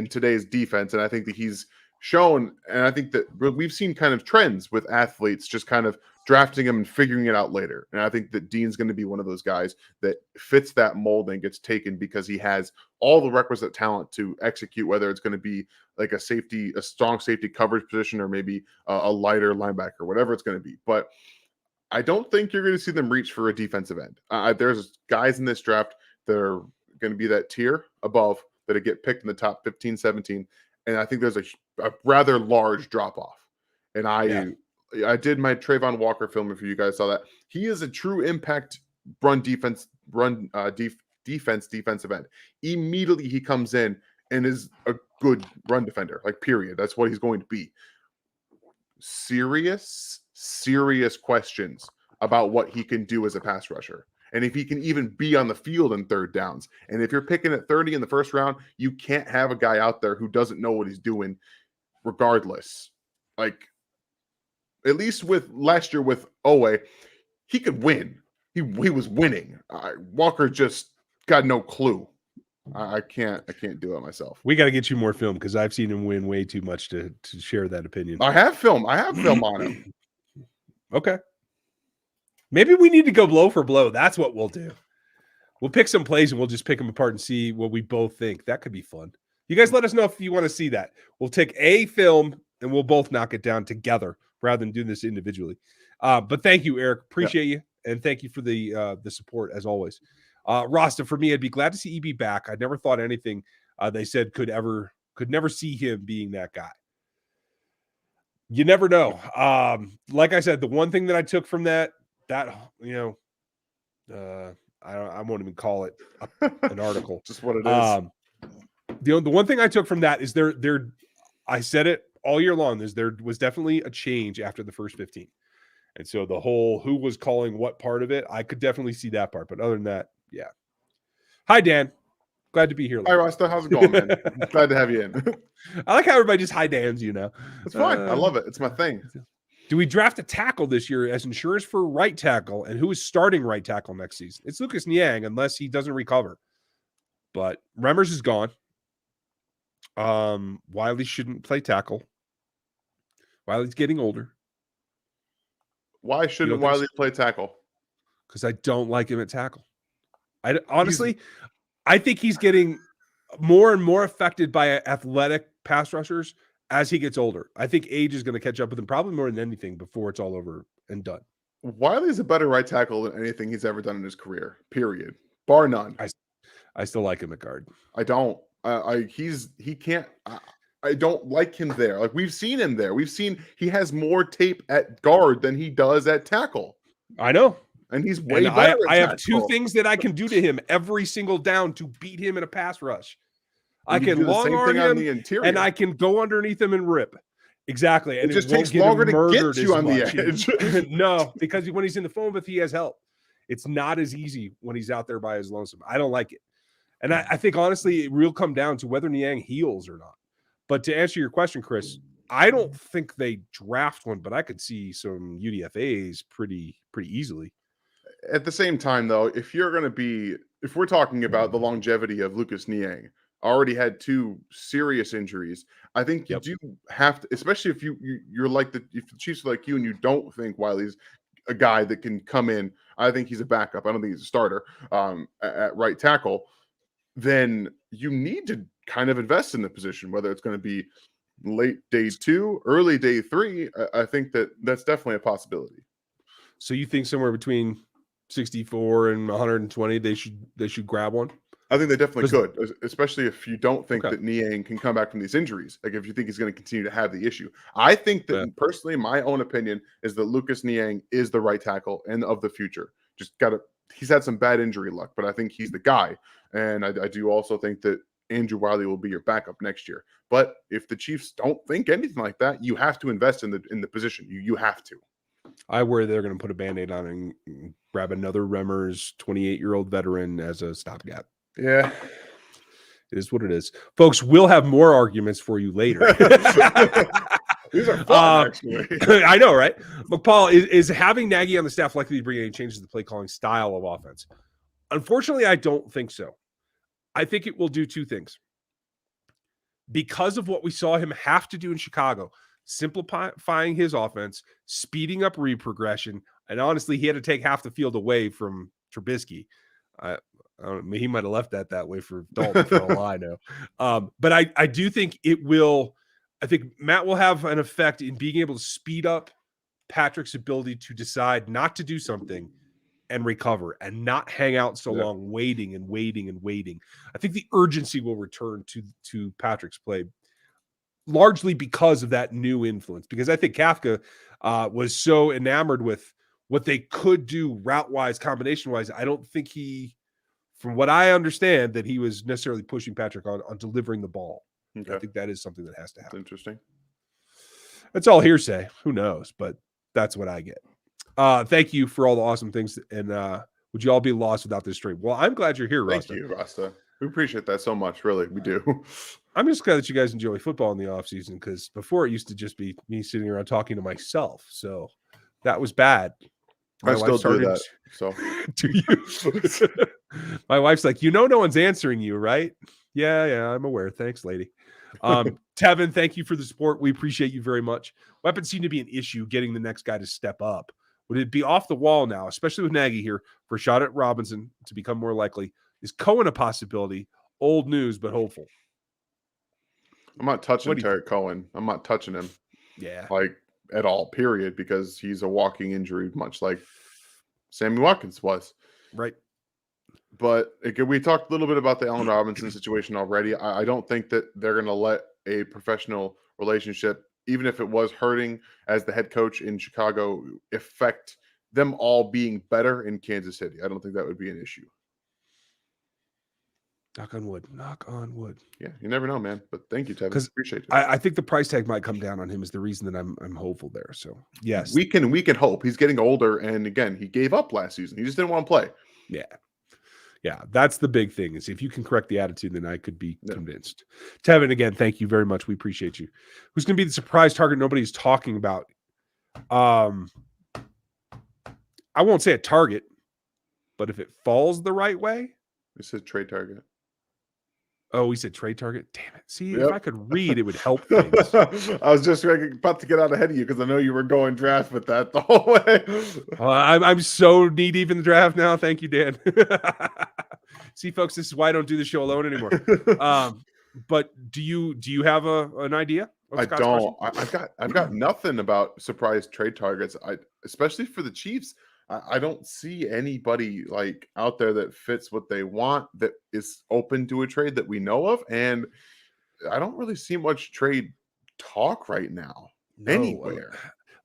today's defense, and I think that he's shown. And I think that we've seen kind of trends with athletes just kind of drafting him and figuring it out later. And I think that Dean's going to be one of those guys that fits that mold and gets taken because he has all the requisite talent to execute, whether it's going to be like a strong safety coverage position, or maybe a lighter linebacker, whatever it's going to be. But I don't think you're going to see them reach for a defensive end. There's guys in this draft that are going to be that tier above that get picked in the top 15, 17. And I think there's a rather large drop off. And I did my Trayvon Walker film, if you guys saw that. He is a true impact defensive end. Immediately he comes in and is a good run defender, like period. That's what he's going to be. Serious questions about what he can do as a pass rusher. And if he can even be on the field in third downs. And if you're picking at 30 in the first round, you can't have a guy out there who doesn't know what he's doing regardless. Like, at least with last year with Owe, he could win. He was winning. Walker just got no clue. I can't do it myself. We got to get you more film because I've seen him win way too much to share that opinion. I have film on him. Okay. Maybe we need to go blow for blow. That's what we'll do. We'll pick some plays and we'll just pick them apart and see what we both think. That could be fun. You guys let us know if you want to see that. We'll take a film and we'll both knock it down together rather than doing this individually. But thank you, Eric. Appreciate you. And thank you for the support as always. Rasta, for me, I'd be glad to see EB back. I never thought anything they said could never see him being that guy. You never know. Like I said, the one thing that I took from that I won't even call it an article. Just what it is. The one thing I took from that is I said it all year long, is there was definitely a change after the first 15. And so the whole who was calling what part of it, I could definitely see that part. But other than that, yeah. Hi, Dan. Glad to be here. Hi, Rasta. How's it going, man? Glad to have you in. I like how everybody just hi Dans, It's fine. I love it. It's my thing. Do we draft a tackle this year as insurance for right tackle? And who is starting right tackle next season? It's Lucas Niang, unless he doesn't recover. But Remmers is gone. Wiley shouldn't play tackle. Wiley's getting older. Why shouldn't Wiley play tackle? Because I don't like him at tackle. I think he's getting more and more affected by athletic pass rushers as he gets older. I think age is going to catch up with him probably more than anything before it's all over and done. Wiley's a better right tackle than anything he's ever done in his career, period. Bar none. I still like him at guard. I don't. He can't. I don't like him there. Like, we've seen him there. We've seen he has more tape at guard than he does at tackle. I know. And he's way better. I have two things that I can do to him every single down to beat him in a pass rush. I can long arm him, and I can go underneath him and rip. Exactly. And it just takes longer to get you on the edge. No, because when he's in the phone with, he has help. It's not as easy when he's out there by his lonesome. I don't like it. And I think, honestly, it will come down to whether Niang heals or not. But to answer your question, Chris, I don't think they draft one, but I could see some UDFAs pretty easily. At the same time, though, if we're talking about the longevity of Lucas Niang, already had 2 serious injuries. I think you do have to, especially if you're like if the Chiefs are like you and you don't think Wiley's a guy that can come in. I think he's a backup. I don't think he's a starter at right tackle. Then you need to kind of invest in the position, whether it's going to be late day 2, early day 3. I think that's definitely a possibility. So you think somewhere between 64 and 120, they should grab one? I think they definitely could, especially if you don't think that Niang can come back from these injuries. Like if you think he's going to continue to have the issue. I think that personally, my own opinion is that Lucas Niang is the right tackle and of the future. He's had some bad injury luck, but I think he's the guy. And I do also think that Andrew Wiley will be your backup next year. But if the Chiefs don't think anything like that, you have to invest in the position. You have to. I worry they're going to put a Band-Aid on and grab another Remmers 28-year-old veteran as a stopgap. Yeah. It is what it is. Folks, we'll have more arguments for you later. These are fun, actually. I know, right? McPaul, is having Nagy on the staff likely to bring any changes to the play calling style of offense? Unfortunately, I don't think so. I think it will do 2 things. Because of what we saw him have to do in Chicago, simplifying his offense, speeding up read progression, and honestly, he had to take half the field away from Trubisky. He might have left that way for Dalton for all I know. But I do think it will. I think Matt will have an effect in being able to speed up Patrick's ability to decide not to do something and recover and not hang out so long, waiting. I think the urgency will return to Patrick's play, largely because of that new influence. Because I think Kafka was so enamored with what they could do route-wise, combination-wise. I don't think from what I understand, that he was necessarily pushing Patrick on delivering the ball. Okay. I think that is something that has to happen. That's interesting. That's all hearsay. Who knows? But that's what I get. Thank you for all the awesome things. And would you all be lost without this stream? Well, I'm glad you're here, Rasta. Thank you, Rasta. We appreciate that so much. Really, we do. I'm just glad that you guys enjoy football in the off season, because before it used to just be me sitting around talking to myself. So that was bad. I still do that. So do you? My wife's like, no one's answering you, right? Yeah, I'm aware. Thanks, lady. Tevin, thank you for the support. We appreciate you very much. Weapons seem to be an issue getting the next guy to step up. Would it be off the wall now, especially with Nagy here, for a shot at Robinson to become more likely? Is Cohen a possibility? Old news, but hopeful. I'm not touching Tarek Cohen. I'm not touching him. Yeah. Like at all, period, because he's a walking injury, much like Sammy Watkins was. Right. But again, we talked a little bit about the Allen Robinson situation already. I don't think that they're going to let a professional relationship, even if it was hurting as the head coach in Chicago, affect them all being better in Kansas City. I don't think that would be an issue. Knock on wood. Knock on wood. Yeah, you never know, man. But thank you, Tevin. Appreciate it. I think the price tag might come down on him is the reason that I'm hopeful there. So yes, we can hope. He's getting older, and again, he gave up last season. He just didn't want to play. Yeah, that's the big thing, is if you can correct the attitude, then I could be convinced. Tevin, again, thank you very much. We appreciate you. Who's going to be the surprise target nobody's talking about? I won't say a target, but if it falls the right way. It says trade target. Oh, we said trade target? Damn it. See, if I could read, it would help things. I was just about to get out ahead of you because I know you were going draft with that the whole way. I'm so knee deep in the draft now. Thank you, Dan. See, folks, this is why I don't do the show alone anymore. But do you have an idea? I don't. I've got nothing about surprise trade targets. Especially for the Chiefs. I don't see anybody like out there that fits what they want, that is open to a trade that we know of. And I don't really see much trade talk right now anywhere.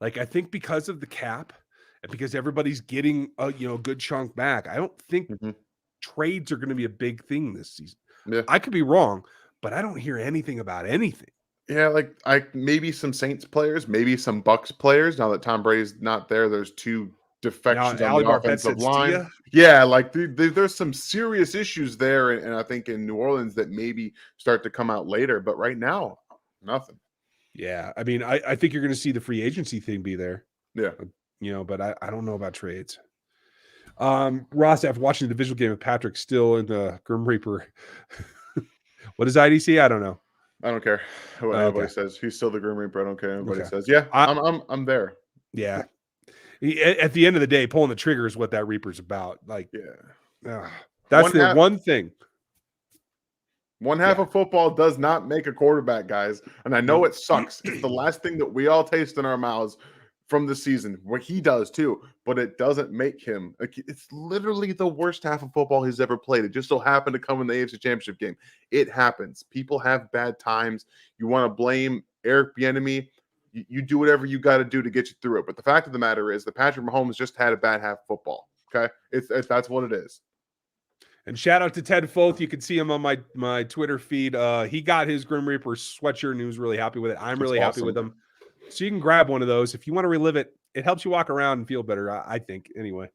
Like, I think because of the cap and because everybody's getting a good chunk back, I don't think trades are going to be a big thing this season. Yeah. I could be wrong, but I don't hear anything about anything. Yeah, like maybe some Saints players, maybe some Bucks players. Now that Tom Brady's not there, there's 2 defections on the Alibar bet offensive sits to line. you. Yeah, like there's some serious issues there, and I think in New Orleans that maybe start to come out later. But right now, nothing. Yeah, I mean, I think you're going to see the free agency thing be there. Yeah. But I don't know about trades. Ross, after watching the divisional game with Patrick still in the Grim Reaper. What is IDC? I don't know. I don't care what anybody says. He's still the Grim Reaper. I don't care what anybody says. Yeah, I'm there. Yeah. At the end of the day, pulling the trigger is what that Reaper's about. Like, that's one thing. One half of football does not make a quarterback, guys. And I know it sucks. It's the last thing that we all taste in our mouths from the season. What he does too, but it doesn't make him. It's literally the worst half of football he's ever played. It just so happened to come in the AFC Championship game. It happens. People have bad times. You want to blame Eric Bieniemy, you do whatever you got to do to get you through it. But the fact of the matter is that Patrick Mahomes just had a bad half of football. Okay, that's what it is. And shout out to Ted Foth. You can see him on my Twitter feed. He got his Grim Reaper sweatshirt and he was really happy with it. I'm really happy with him. So you can grab one of those. If you want to relive it, it helps you walk around and feel better, I think. Anyway,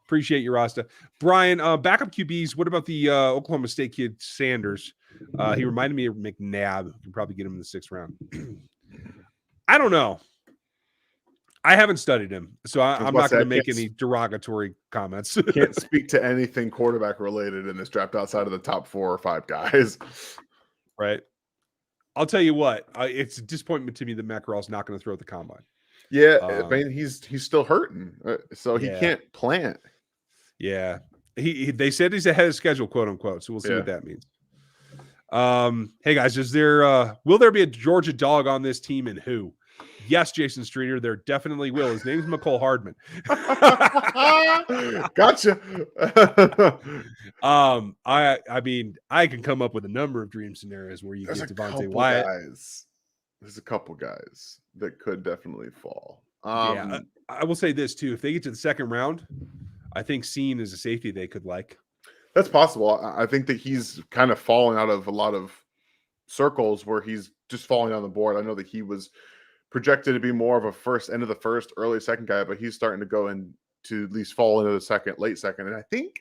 appreciate you, Rasta. Brian, backup QBs. What about the Oklahoma State kid, Sanders? He reminded me of McNabb. You can probably get him in the 6th round. I don't know. I haven't studied him, so I'm not going to make any derogatory comments. Can't speak to anything quarterback related in this draft outside of the top 4 or 5 guys. Right. I'll tell you what. It's a disappointment to me that Matt Corral's not going to throw at the combine. Yeah, I mean he's still hurting, so he can't plant. Yeah, they said he's ahead of schedule, quote unquote. So we'll see what that means. Hey guys, will there be a Georgia dog on this team, and who? Yes, Jason Streeter, there definitely will. His name's McCole Hardman. Gotcha. I mean, I can come up with a number of dream scenarios where you get Devontae Wyatt. There's a couple guys that could definitely fall. I will say this too: if they get to the 2nd round, I think Seen is a safety they could like. That's possible. I think that he's kind of falling out of a lot of circles where he's just falling on the board. I know that he was projected to be more of a end of the first, early 2nd guy, but he's starting to go in to at least fall into the 2nd, late 2nd. And I think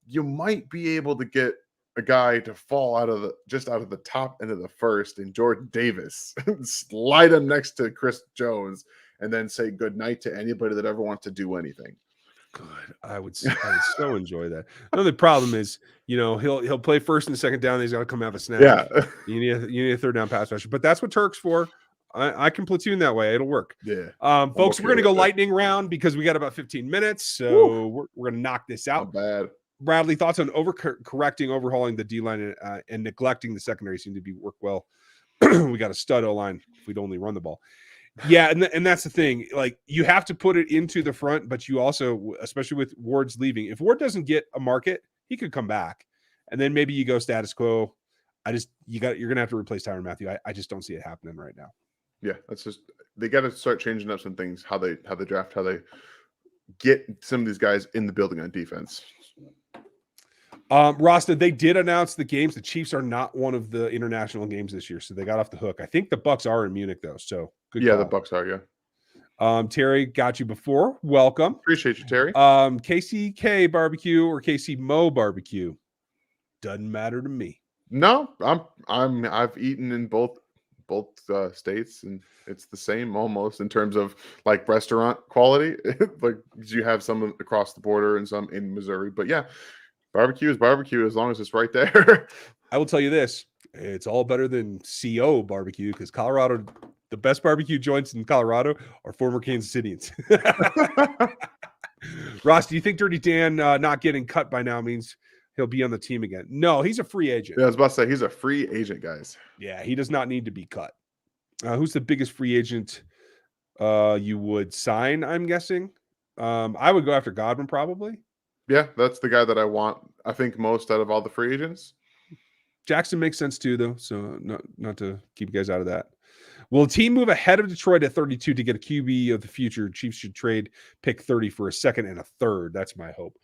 you might be able to get a guy to fall out of the top end of the 1st in Jordan Davis, slide him next to Chris Jones, and then say good night to anybody that ever wants to do anything. Good. I would so enjoy that. Another problem is, he'll play 1st and 2nd down. He's got to come out of a snap. Yeah. You need a 3rd down pass rusher, but that's what Turk's for. I can platoon that way. It'll work. Yeah. Folks, we're going to go lightning round because we got about 15 minutes. So we're going to knock this out. Not bad. Bradley, thoughts on overhauling the D-line and neglecting the secondary seem to be work well. We got a stud O-line if we'd only run the ball. Yeah, and that's the thing. Like, you have to put it into the front, but you also, especially with Ward's leaving, if Ward doesn't get a market, he could come back. And then maybe you go status quo. You're going to have to replace Tyrann Mathieu. I just don't see it happening right now. Yeah, that's just, they got to start changing up some things, how they draft, how they get some of these guys in the building on defense. Rasta, they did announce the games. The Chiefs are not one of the international games this year, so they got off the hook. I think the Bucks are in Munich though, so good. Yeah, the Bucks are. Yeah. Terry, got you before. Welcome. Appreciate you, Terry. KCK barbecue or KC Mo barbecue doesn't matter to me. No, I've eaten in both states, and it's the same almost in terms of like restaurant quality. Like you have some across the border and some in Missouri, but yeah. Barbecue is barbecue as long as it's right there. I will tell you this. It's all better than CO barbecue because Colorado, the best barbecue joints in Colorado are former Kansas Cityans. Ross, do you think Dirty Dan not getting cut by now means he'll be on the team again? No, he's a free agent. Yeah, I was about to say, he's a free agent, guys. Yeah, he does not need to be cut. Who's the biggest free agent you would sign, I'm guessing? I would go after Godwin probably. Yeah, that's the guy that I want, I think, most out of all the free agents. Jackson makes sense too, though, so not to keep you guys out of that. Will a team move ahead of Detroit at 32 to get a QB of the future? Chiefs should trade pick 30 for a 2nd and a 3rd. That's my hope.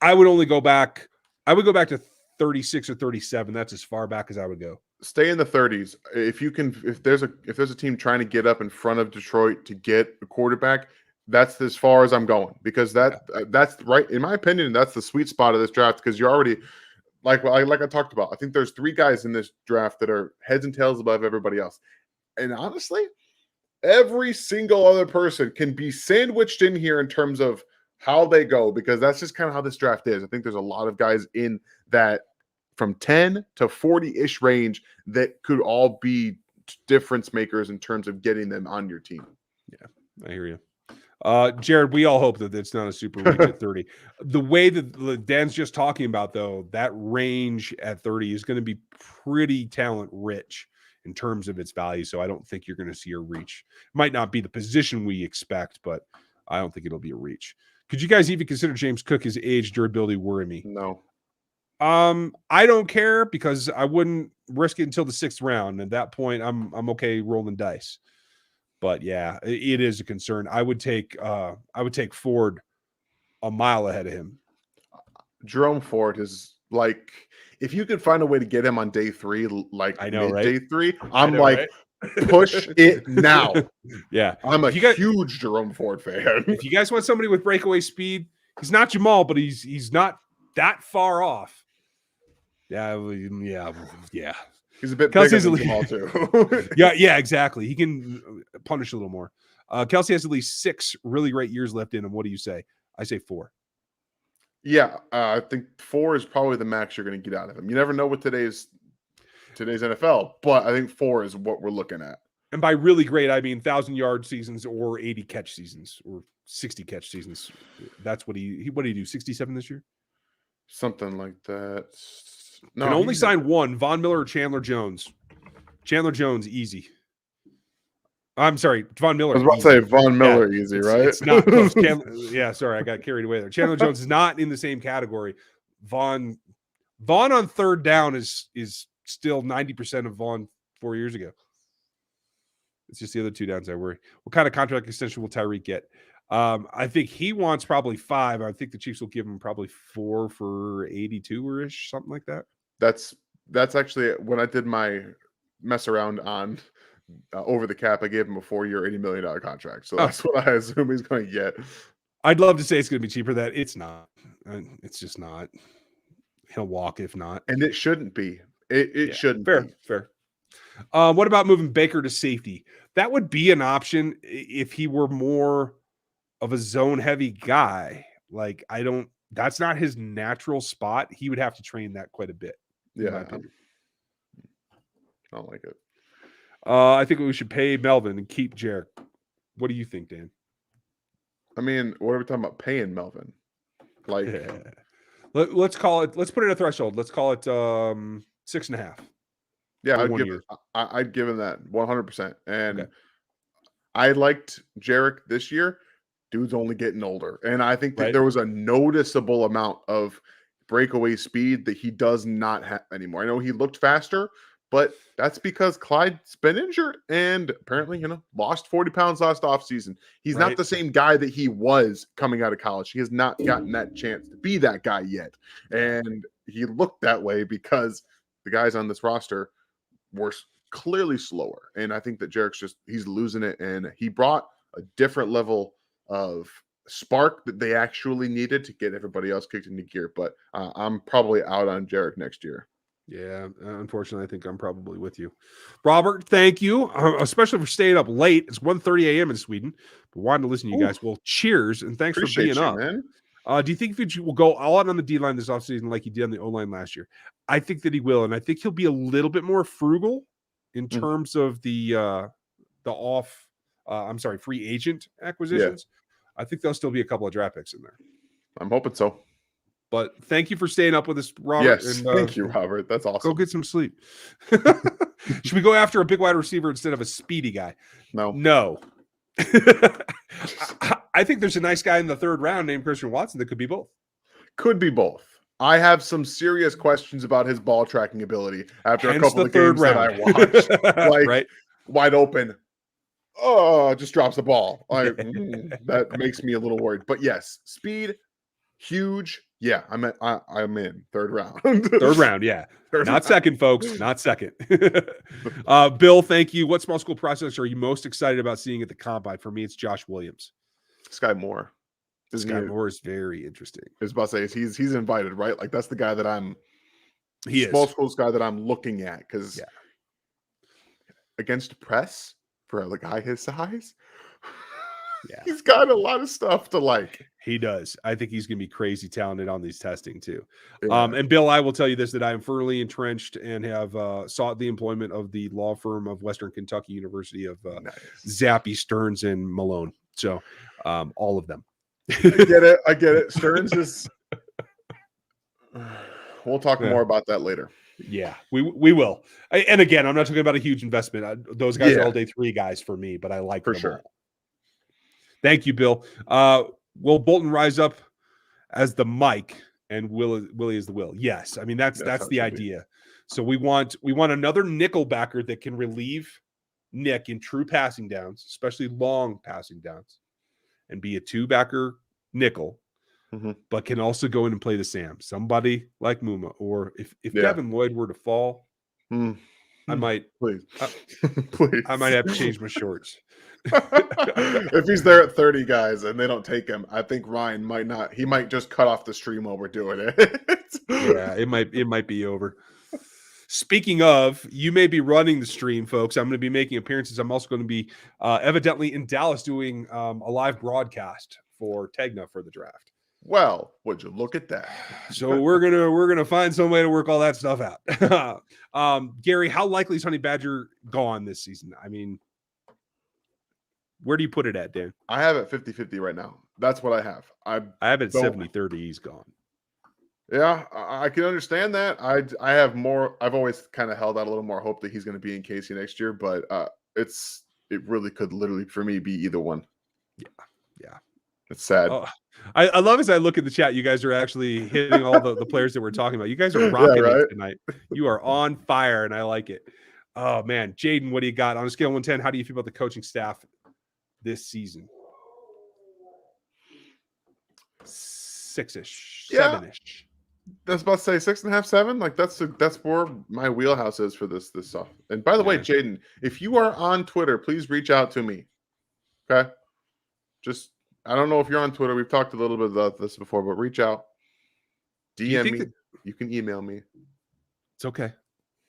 I would go back to 36 or 37. That's as far back as I would go. Stay in the 30s. If there's a team trying to get up in front of Detroit to get a quarterback, that's as far as I'm going, because that's right, in my opinion, that's the sweet spot of this draft, because you're already like I talked about. I think there's 3 guys in this draft that are heads and tails above everybody else. And honestly, every single other person can be sandwiched in here in terms of how they go, because that's just kind of how this draft is. I think there's a lot of guys in that from 10 to 40-ish range that could all be difference makers in terms of getting them on your team. Yeah, I hear you. Jared, we all hope that it's not a super reach at 30. The way that Dan's just talking about, though, that range at 30 is going to be pretty talent rich in terms of its value. So I don't think you're going to see a reach. Might not be the position we expect, but I don't think it'll be a reach. Could you guys even consider James Cook? His age, durability worry me? No. I don't care, because I wouldn't risk it until the 6th round. At that point, I'm okay rolling dice. But yeah, it is a concern. I would take Ford a mile ahead of him. Jerome Ford is like, if you could find a way to get him on day 3, like I know, right? Day 3, I'm like, right? Push it now. Yeah, I'm a huge Jerome Ford fan. If you guys want somebody with breakaway speed, he's not Jamal, but he's not that far off. Yeah. He's a bit bigger than Jamal too. yeah, exactly. He can punish a little more. Kelsey has at least 6 really great years left in him. What do you say? I say 4. Yeah, I think 4 is probably the max you're going to get out of him. You never know with today's NFL, but I think 4 is what we're looking at. And by really great, I mean 1,000-yard seasons or 80 catch seasons or 60 catch seasons. That's what what did he do? 67 this year? Something like that. No, can only sign 1, Von Miller or Chandler Jones. Chandler Jones, easy. I'm sorry, Von Miller. I was about to say Von Miller, easy, right? It's not close. Yeah, sorry, I got carried away there. Chandler Jones is not in the same category. Von on 3rd down is still 90% of Von 4 years ago. It's just the other 2 downs I worry. What kind of contract extension will Tyreek get? I think he wants probably 5. I think the Chiefs will give him probably 4 for 82 or ish, something like that. That's actually when I did my mess around on over the cap. I gave him a 4-year, $80 million contract. So that's what I assume he's going to get. I'd love to say it's going to be cheaper. That it's not. It's just not. He'll walk if not, and it shouldn't be. It shouldn't. Fair. What about moving Baker to safety? That would be an option if he were more of a zone heavy guy. Like that's not his natural spot. He would have to train that quite a bit. Yeah. I don't like it. I think we should pay Melvin and keep Jarek. What do you think, Dan? I mean, what are we talking about paying Melvin? Like, let's call it. Let's put it at a threshold. Let's call it 6.5. Yeah, I'd give him that 100%. And I liked Jarek this year. Dude's only getting older, and I think that there was a noticeable amount of breakaway speed that he does not have anymore. I know he looked faster, but that's because Clyde's been injured and apparently, lost 40 pounds last offseason. He's not the same guy that he was coming out of college. He has not gotten that chance to be that guy yet. And he looked that way because the guys on this roster were clearly slower. And I think that Jarek's he's losing it. And he brought a different level of spark that they actually needed to get everybody else kicked into gear. But I'm probably out on Jarek next year. Yeah, unfortunately, I think I'm probably with you. Robert, thank you, especially for staying up late. It's 1:30 a.m. in Sweden. But wanted to listen to you guys. Well, cheers, and thanks for being up. Man. Do you think Fitch will go all out on the D-line this offseason like he did on the O-line last year? I think that he will, and I think he'll be a little bit more frugal in terms of the free agent acquisitions. Yeah. I think there'll still be a couple of draft picks in there. I'm hoping so. But thank you for staying up with us, Robert. Yes, and, thank you, Robert. That's awesome. Go get some sleep. Should we go after a big wide receiver instead of a speedy guy? No. I think there's a nice guy in the 3rd round named Christian Watson that could be both. Could be both. I have some serious questions about his ball tracking ability after a couple of games that I watched. Like, wide open. Oh, just drops the ball. That makes me a little worried. But yes, speed, huge. Yeah, I'm in 3rd round. 3rd round, yeah. Not second, folks. Not second. Bill, thank you. What small school prospects are you most excited about seeing at the combine? For me, it's Josh Williams. Sky Moore. Sky Moore is very interesting. I was about to say he's invited, right? Like that's the guy that I'm. He small is schools guy that I'm looking at because Yeah. against press for a guy his size, Yeah. he's got a lot of stuff to like. He does. I think he's going to be crazy talented on these testing too. Yeah. And Bill, I will tell you this, that I am firmly entrenched and have sought the employment of the law firm of Western Kentucky University of Nice. Zappy, Stearns, and Malone. So all of them. I get it. Stearns is. We'll talk more about that later. Yeah, we will. And again, I'm not talking about a huge investment. Those guys are all day 3 guys for me, but I like them all. Thank you, Bill. Will Bolton rise up as the Mike and Willie is the Will? Yes. I mean, that's the idea. So we want another nickel backer that can relieve Nick in true passing downs, especially long passing downs, and be a 2-backer nickel. But can also go in and play the Sam. Somebody like Muma, or if Devin Lloyd were to fall, I might please. I might have to change my shorts. If he's there at 30 guys and they don't take him, I think Ryan might not. He might just cut off the stream while we're doing it. Yeah, it might be over. Speaking of, you may be running the stream, folks. I'm going to be making appearances. I'm also going to be evidently in Dallas doing a live broadcast for Tegna for the draft. Well, would you look at that? So we're gonna find some way to work all that stuff out. Gary, how likely is Honey Badger gone this season? I mean, where do you put it at, Dan? I have it 50-50 right now. That's what I have. I have it 70-30. He's gone. Yeah, I can understand that. I have more. I've always kind of held out a little more hope that he's going to be in Casey next year, but it really could literally for me be either one. Yeah. It's sad. Oh, I love as I look at the chat, you guys are actually hitting all the players that we're talking about. You guys are rocking it tonight. You are on fire, and I like it. Oh, man. Jaden, what do you got? On a scale of 1 to 10, how do you feel about the coaching staff this season? 6-ish, 7-ish. That's about to say 6.5, 7. Like that's where my wheelhouse is for this stuff. And by the way, Jaden, if you are on Twitter, please reach out to me. Okay. Just I don't know if you're on Twitter. We've talked a little bit about this before, but reach out. DM me. You can email me. It's okay.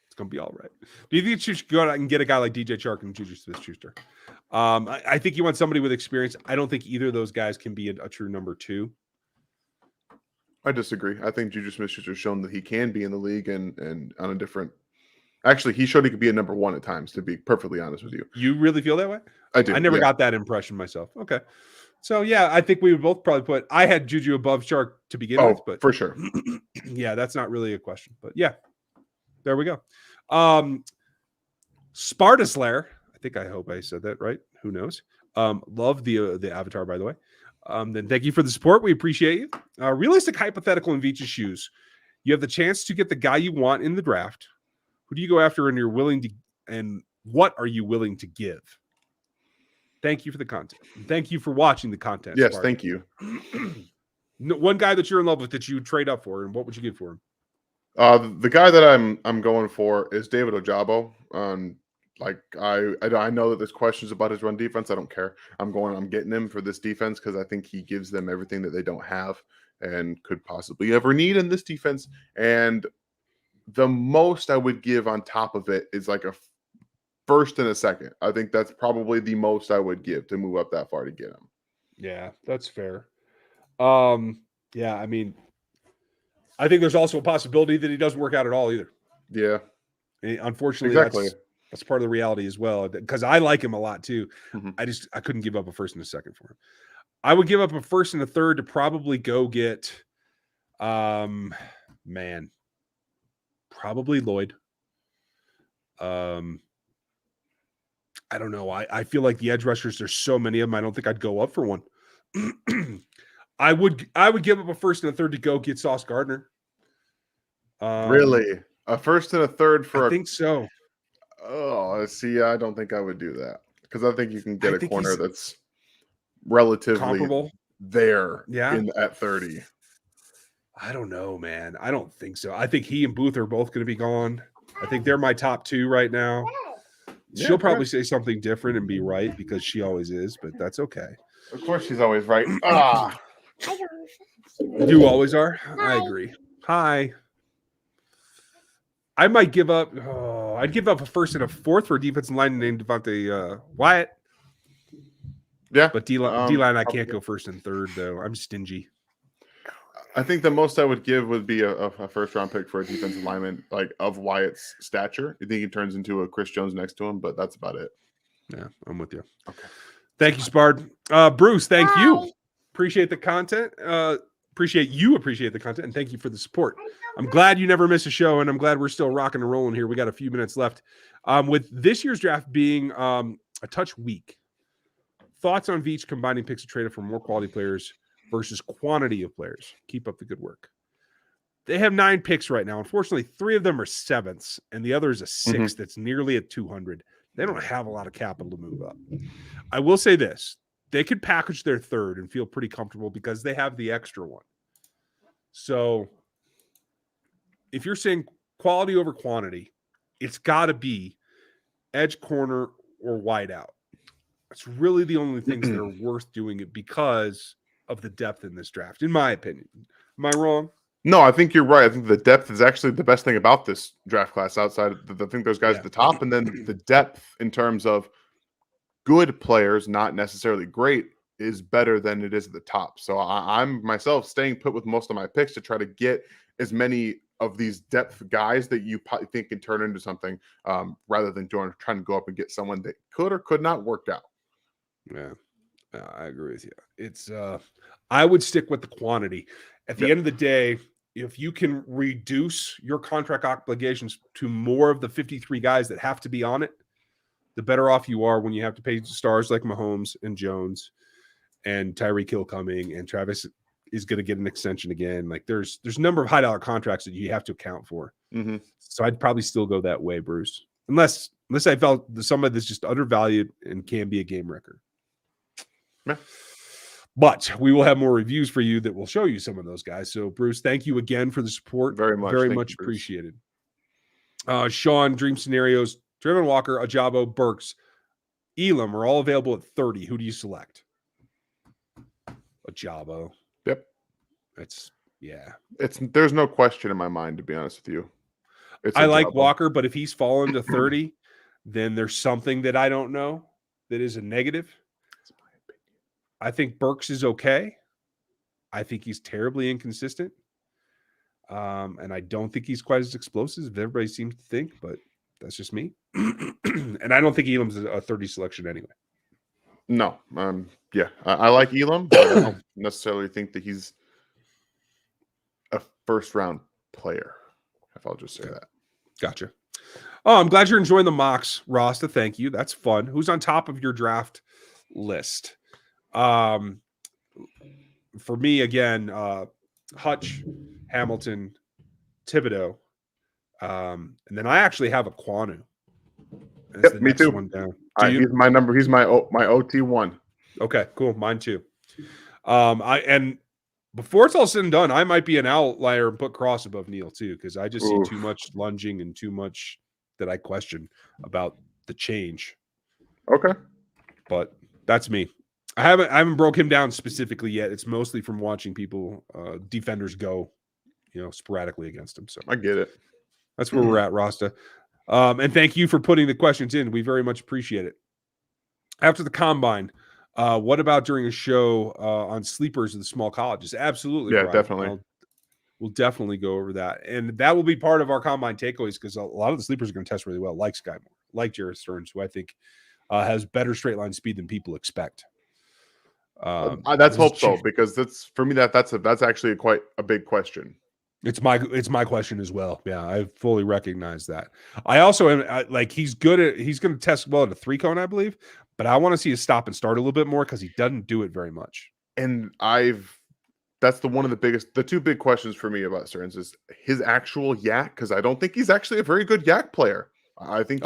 It's gonna be all right. Do you think you should go out and get a guy like DJ Chark and Juju Smith-Schuster? I think you want somebody with experience. I don't think either of those guys can be a true number 2. I disagree. I think Juju Smith-Schuster has shown that he can be in the league and on a different. Actually, he showed he could be a number 1 at times. To be perfectly honest with you, you really feel that way? I do. I never got that impression myself. Okay. So, yeah, I think we would both probably put – I had Juju above Chark to begin with. But for sure. Yeah, that's not really a question. But, yeah, there we go. Sparta Slayer. I hope I said that right. Who knows? Love the avatar, by the way. Then thank you for the support. We appreciate you. Realistic hypothetical in Veach's shoes. You have the chance to get the guy you want in the draft. Who do you go after and you're willing to – and what are you willing to give? Thank you for the content. Thank you for watching the content. Yes, Spartan. thank you. One guy that you're in love with that you would trade up for, and what would you give for him? The guy that I'm going for is David Ojabo. I know that there's questions about his run defense. I don't care. I'm getting him for this defense because I think he gives them everything that they don't have and could possibly ever need in this defense. And the most I would give on top of it is like a first and a second. I think that's probably the most I would give to move up that far to get him. Yeah, that's fair. Yeah, I mean, I think there's also a possibility that he doesn't work out at all either. Yeah. Unfortunately, that's part of the reality as well, because I like him a lot too. Mm-hmm. I couldn't give up a first and a second for him. I would give up a first and a third to probably go get probably Lloyd. I don't know. I feel like the edge rushers, there's so many of them. I don't think I'd go up for one. I would give up a first and a third to go get Sauce Gardner. Really? A first and a third for I think so. Oh, see, I don't think I would do that because I think you can get a corner that's relatively comparable there yeah. At 30. I don't know, man. I don't think so. I think he and Booth are both going to be gone. I think they're my top 2 right now. She'll probably say something different and be right because she always is, but that's okay. Of course, she's always right. Ah, You always are. I agree. Hi. I might give up. Oh, I'd give up a first and a fourth for a defensive line named Devontae Wyatt. yeah. But D-line, I can't go first and third, though. I'm stingy. I think the most I would give would be a first round pick for a defensive lineman like of Wyatt's stature. I think he turns into a Chris Jones next to him, but that's about it. Yeah, I'm with you. Okay. Thank you, Spard. Bruce, thank you. Appreciate the content. Appreciate the content, and thank you for the support. I'm glad you never miss a show, and I'm glad we're still rocking and rolling here. We got a few minutes left. With this year's draft being a touch weak, thoughts on Veach combining picks and trade for more quality players versus quantity of players. Keep up the good work. They have 9 picks right now. Unfortunately, 3 of them are 7ths, and the other is a 6th that's nearly at 200. They don't have a lot of capital to move up. I will say this. They could package their 3rd and feel pretty comfortable because they have the extra one. So if you're saying quality over quantity, it's got to be edge, corner, or wide out. It's really the only things that are worth doing it because of the depth in this draft, in my opinion. Am I wrong? No, I think you're right. I think the depth is actually the best thing about this draft class outside of I think those guys at the top, and then the depth in terms of good players, not necessarily great, is better than it is at the top. So I'm myself staying put with most of my picks to try to get as many of these depth guys that you think can turn into something rather than trying to go up and get someone that could or could not work out. Yeah, I agree with you. It's I would stick with the quantity. At the end of the day, if you can reduce your contract obligations to more of the 53 guys that have to be on it, the better off you are when you have to pay stars like Mahomes and Jones and Tyreek Hill coming, and Travis is going to get an extension again. Like there's a number of $high contracts that you have to account for. So I'd probably still go that way, Bruce, unless I felt somebody that's just undervalued and can be a game wrecker. Yeah. But we will have more reviews for you that will show you some of those guys. So, Bruce, thank you again for the support. Very much Appreciated. Sean, Dream Scenarios, Trevin Walker, Ajabo, Burks, Elam are all available at 30. Who do you select? Ajabo. Yep. There's no question in my mind, to be honest with you. I like Walker, but if he's fallen to 30, then there's something that I don't know that is a negative. I think Burks is okay. I think he's terribly inconsistent. And I don't think he's quite as explosive as everybody seems to think, but that's just me. And I don't think Elam's a 30 selection anyway. No. I like Elam, but I don't necessarily think that he's a first-round player, if I'll just say that. Gotcha. Oh, I'm glad you're enjoying the mocks, Rasta. Thank you. That's fun. Who's on top of your draft list? For me, again, Hutch, Hamilton, Thibodeau, and then I actually have a Kwanu. Yep, me too. One down. He's my number. He's my OT1. Okay, cool. Mine too. And before it's all said and done, I might be an outlier and put Cross above Neal too, because I just see too much lunging and too much that I question about the change. Okay, but that's me. I haven't broke him down specifically yet. It's mostly from watching people, defenders go, sporadically against him. So I get it. That's where we're at, Rasta. And thank you for putting the questions in. We very much appreciate it. After the combine, what about during a show on sleepers of the small colleges? Absolutely. Yeah, Brian. definitely. We'll definitely go over that. And that will be part of our combine takeaways because a lot of the sleepers are going to test really well, like Sky Moore, like Jared Stearns, who I think has better straight line speed than people expect. That's hope so, because that's for me that's actually quite a big question. It's my question as well. Yeah, I fully recognize that. I also am he's going to test well at a 3-cone, I believe, but I want to see his stop and start a little bit more because he doesn't do it very much. And that's the two big questions for me about Stearns is his actual yak, because I don't think he's actually a very good yak player. I think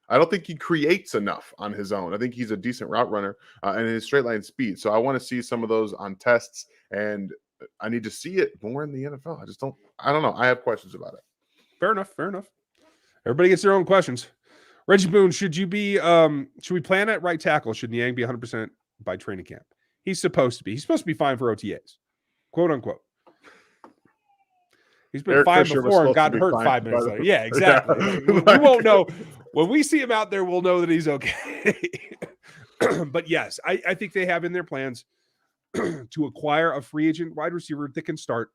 I don't think he creates enough on his own. I think he's a decent route runner and his straight line speed. So I want to see some of those on tests, and I need to see it more in the NFL. I don't know. I have questions about it. Fair enough. Everybody gets their own questions. Reggie Boone, should we plan at right tackle? Should Niang be 100% by training camp? He's supposed to be. He's supposed to be fine for OTAs, quote unquote. He's been Eric fine Fisher was before and supposed to got be hurt fine, 5 by minutes the later. way. Yeah, exactly. Yeah. We won't know. When we see him out there, we'll know that he's okay. But yes, I think they have in their plans to acquire a free agent wide receiver that can start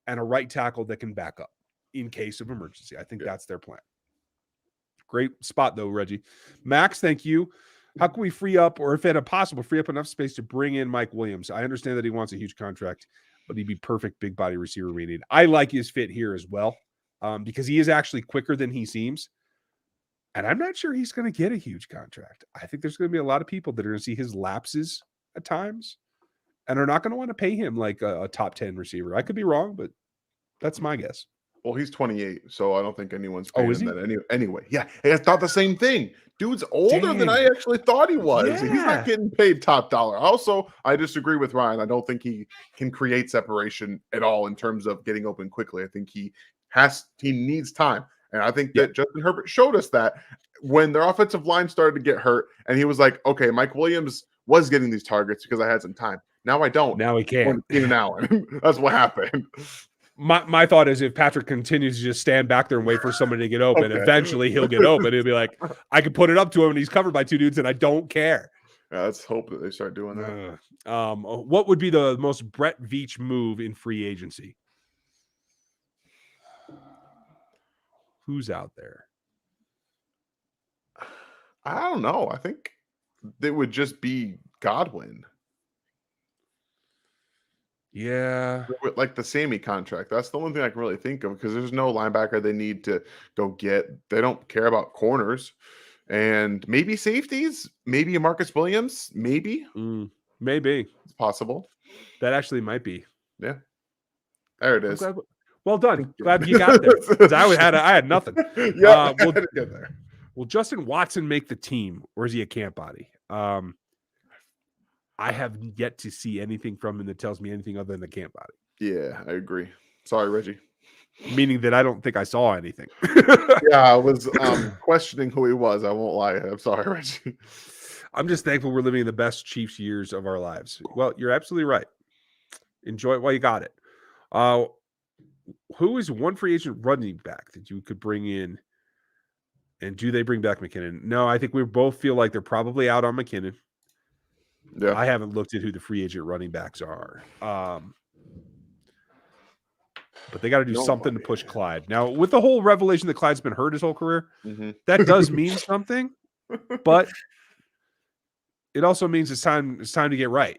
and a right tackle that can back up in case of emergency. I think that's their plan. Great spot, though, Reggie. Max, thank you. How can we free up, or if it possible, free up enough space to bring in Mike Williams? I understand that he wants a huge contract, but he'd be perfect big body receiver we need. I like his fit here as well, because he is actually quicker than he seems. And I'm not sure he's going to get a huge contract. I think there's going to be a lot of people that are going to see his lapses at times and are not going to want to pay him like a top 10 receiver. I could be wrong, but that's my guess. Well, he's 28, so I don't think anyone's paying is him he? that anyway. Yeah, I thought the same thing. Dude's older than Dang. I actually thought he was. He's Yeah. not getting paid top dollar. Also, I disagree with Ryan. I don't think he can create separation at all in terms of getting open quickly. I think he needs time. And I think that Justin Herbert showed us that when their offensive line started to get hurt, and he was like, okay, Mike Williams was getting these targets because I had some time. Now I don't. Now he can't. Keenan Allen. That's what happened. My thought is if Patrick continues to just stand back there and wait for somebody to get open, eventually he'll get open. He'll be like, I can put it up to him and he's covered by two dudes and I don't care. Let's hope that they start doing that. What would be the most Brett Veach move in free agency? Who's out there? I don't know. I think it would just be Godwin. Yeah. Like the Sammy contract. That's the only thing I can really think of because there's no linebacker they need to go get. They don't care about corners. And maybe safeties. Maybe a Marcus Williams. Maybe. Maybe. It's possible. That actually might be. Yeah. There it is. Well done. Glad you got there. I had nothing. Yeah. We'll get there. Will Justin Watson make the team or is he a camp body? I have yet to see anything from him that tells me anything other than the camp body. Yeah, I agree. Sorry, Reggie. Meaning that I don't think I saw anything. Yeah, I was questioning who he was. I won't lie. I'm sorry, Reggie. I'm just thankful we're living in the best Chiefs years of our lives. Well, you're absolutely right. Enjoy it while you got it. Who is one free agent running back that you could bring in? And do they bring back McKinnon? No, I think we both feel like they're probably out on McKinnon. Yeah. I haven't looked at who the free agent running backs are. But they got to do something to push Clyde. Now, with the whole revelation that Clyde's been hurt his whole career, that does mean something. But it also means it's time to get right.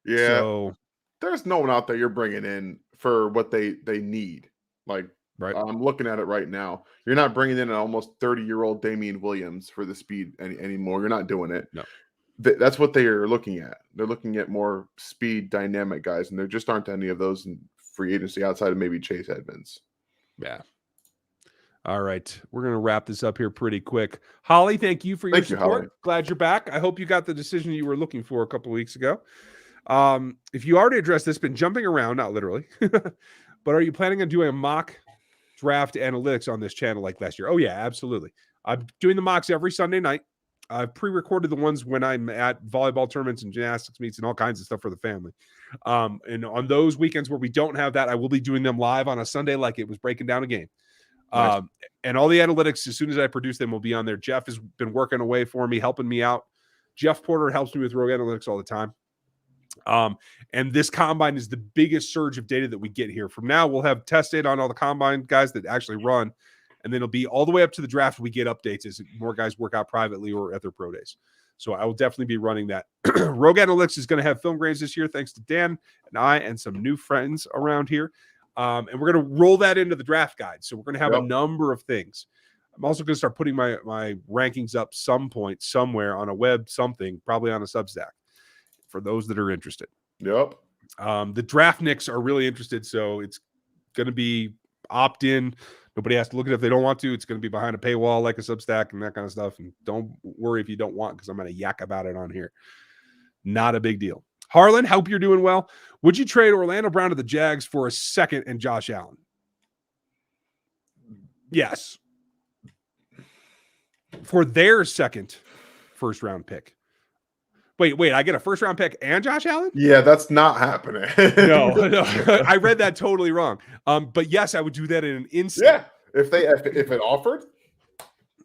Yeah. So there's no one out there you're bringing in for what they need. Like, right. I'm looking at it right now. You're not bringing in an almost 30-year-old Damian Williams for the speed anymore. You're not doing it. No. That's what they are looking at. They're looking at more speed, dynamic guys, and there just aren't any of those in free agency outside of maybe Chase Edmonds. Yeah. All right. We're going to wrap this up here pretty quick. Holly, thank you for your support. Holly. Glad you're back. I hope you got the decision you were looking for a couple of weeks ago. If you already addressed this, been jumping around, not literally, but are you planning on doing a mock draft analytics on this channel like last year? Oh, yeah, absolutely. I'm doing the mocks every Sunday night. I've pre-recorded the ones when I'm at volleyball tournaments and gymnastics meets and all kinds of stuff for the family. And on those weekends where we don't have that, I will be doing them live on a Sunday like it was breaking down a game. Nice. And all the analytics, as soon as I produce them, will be on there. Jeff has been working away for me, helping me out. Jeff Porter helps me with Rogue Analytics all the time. And this combine is the biggest surge of data that we get here. From now, we'll have test data on all the combine guys that actually run. And then it'll be all the way up to the draft. We get updates as more guys work out privately or at their pro days. So I will definitely be running that. Rogue Analytics is going to have film grades this year, thanks to Dan and I and some new friends around here. And we're going to roll that into the draft guide. So we're going to have a number of things. I'm also going to start putting my rankings up some point somewhere on a web something, probably on a Substack for those that are interested. Yep. The draft nicks are really interested. So it's going to be opt-in. Nobody has to look at it if they don't want to. It's going to be behind a paywall like a Substack and that kind of stuff. And don't worry if you don't want, because I'm going to yak about it on here. Not a big deal. Harlan, hope you're doing well. Would you trade Orlando Brown to the Jags for a second and Josh Allen? Yes. For their second first-round pick. Wait, I get a first round pick and Josh Allen? Yeah, that's not happening. No, I read that totally wrong. But yes, I would do that in an instant. Yeah, if it offered,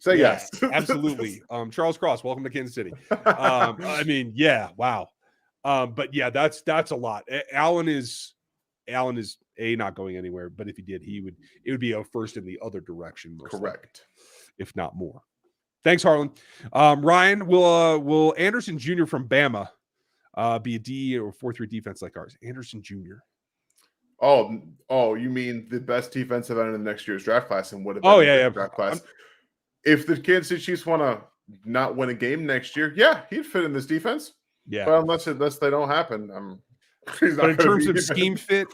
say Yeah, yes. absolutely. Charles Cross, welcome to Kansas City. I mean, yeah, wow. But yeah, that's a lot. Allen is not going anywhere, but if he did, it would be a first in the other direction, most likely, Correct. if not more. Thanks, Harlan. Ryan, will Anderson Jr. from Bama be a D or 4-3 defense like ours? Anderson Jr. Oh, you mean the best defensive end in the next year's draft class and would have been Oh in yeah, this draft class? If the Kansas City Chiefs want to not win a game next year, yeah, he'd fit in this defense. Yeah. But unless they don't happen, he's not. But in terms of scheme fit,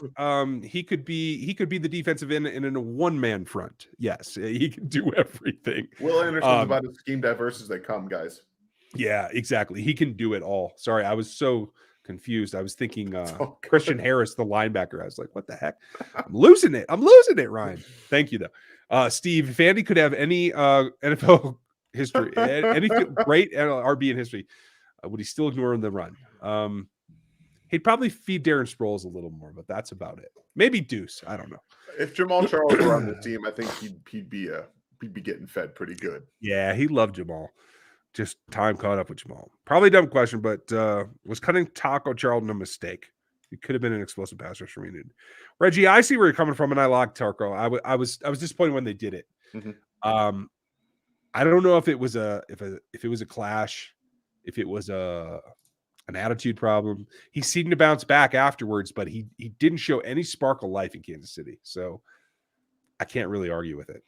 he could be the defensive end in a one-man front. Yes, he can do everything. Will Anderson's about as scheme diverse as they come, guys. Yeah, exactly. He can do it all. Sorry, I was so confused. I was thinking Christian Harris, the linebacker. I was like, what the heck? I'm losing it, Ryan. Thank you, though. Steve, if Andy could have any NFL history, any great RB in history, would he still ignore the run? He'd probably feed Darren Sproles a little more, but that's about it. Maybe Deuce. I don't know. If Jamal Charles were on the team, I think he'd be getting fed pretty good. Yeah, he loved Jamal. Just time caught up with Jamal. Probably a dumb question, but was cutting Taco Charlton a mistake? It could have been an explosive pass rush for me. Reggie, I see where you're coming from, and I like Taco. I was disappointed when they did it. Mm-hmm. I don't know if it was a clash, if it was an attitude problem. He seemed to bounce back afterwards, but he didn't show any spark of life in Kansas City. So I can't really argue with it.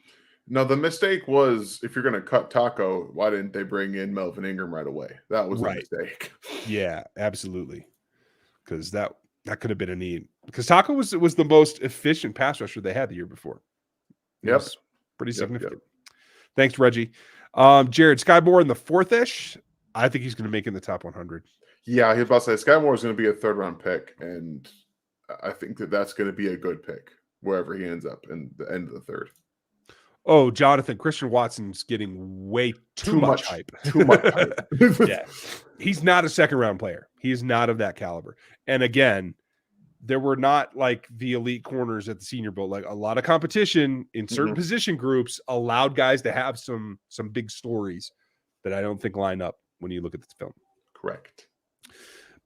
No, the mistake was, if you're going to cut Taco, why didn't they bring in Melvin Ingram right away? That was a mistake. Yeah, absolutely. Because that could have been a need. Because Taco was the most efficient pass rusher they had the year before. Yep. Pretty significant. Yep. Thanks, Reggie. Jared, Sky Moore in the 4th-ish. I think he's going to make in the top 100. Yeah, he was about to say Sky Moore is going to be a 3rd-round pick, and I think that's going to be a good pick wherever he ends up in the end of the 3rd. Oh, Jonathan, Christian Watson's getting way too much hype. Too much hype. Yeah. He's not a 2nd-round player. He is not of that caliber. And again, there were not like the elite corners at the Senior Bowl. Like a lot of competition in certain position groups allowed guys to have some big stories that I don't think line up when you look at this film. Correct.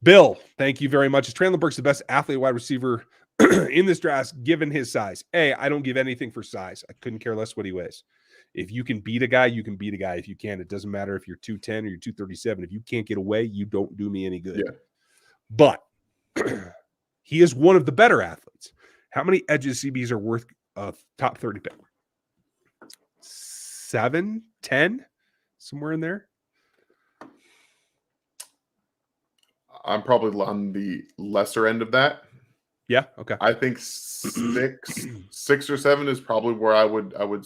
Bill, thank you very much. Is Traylon Burks the best athlete wide receiver in this draft, given his size? I don't give anything for size. I couldn't care less what he weighs. If you can beat a guy, you can beat a guy. If you can, it doesn't matter if you're 210 or you're 237. If you can't get away, you don't do me any good. Yeah. But he is one of the better athletes. How many edges CBs are worth a top 30 pick? 7, 10, somewhere in there. I'm probably on the lesser end of that. Yeah. Okay. I think 6 or 7 is probably where I would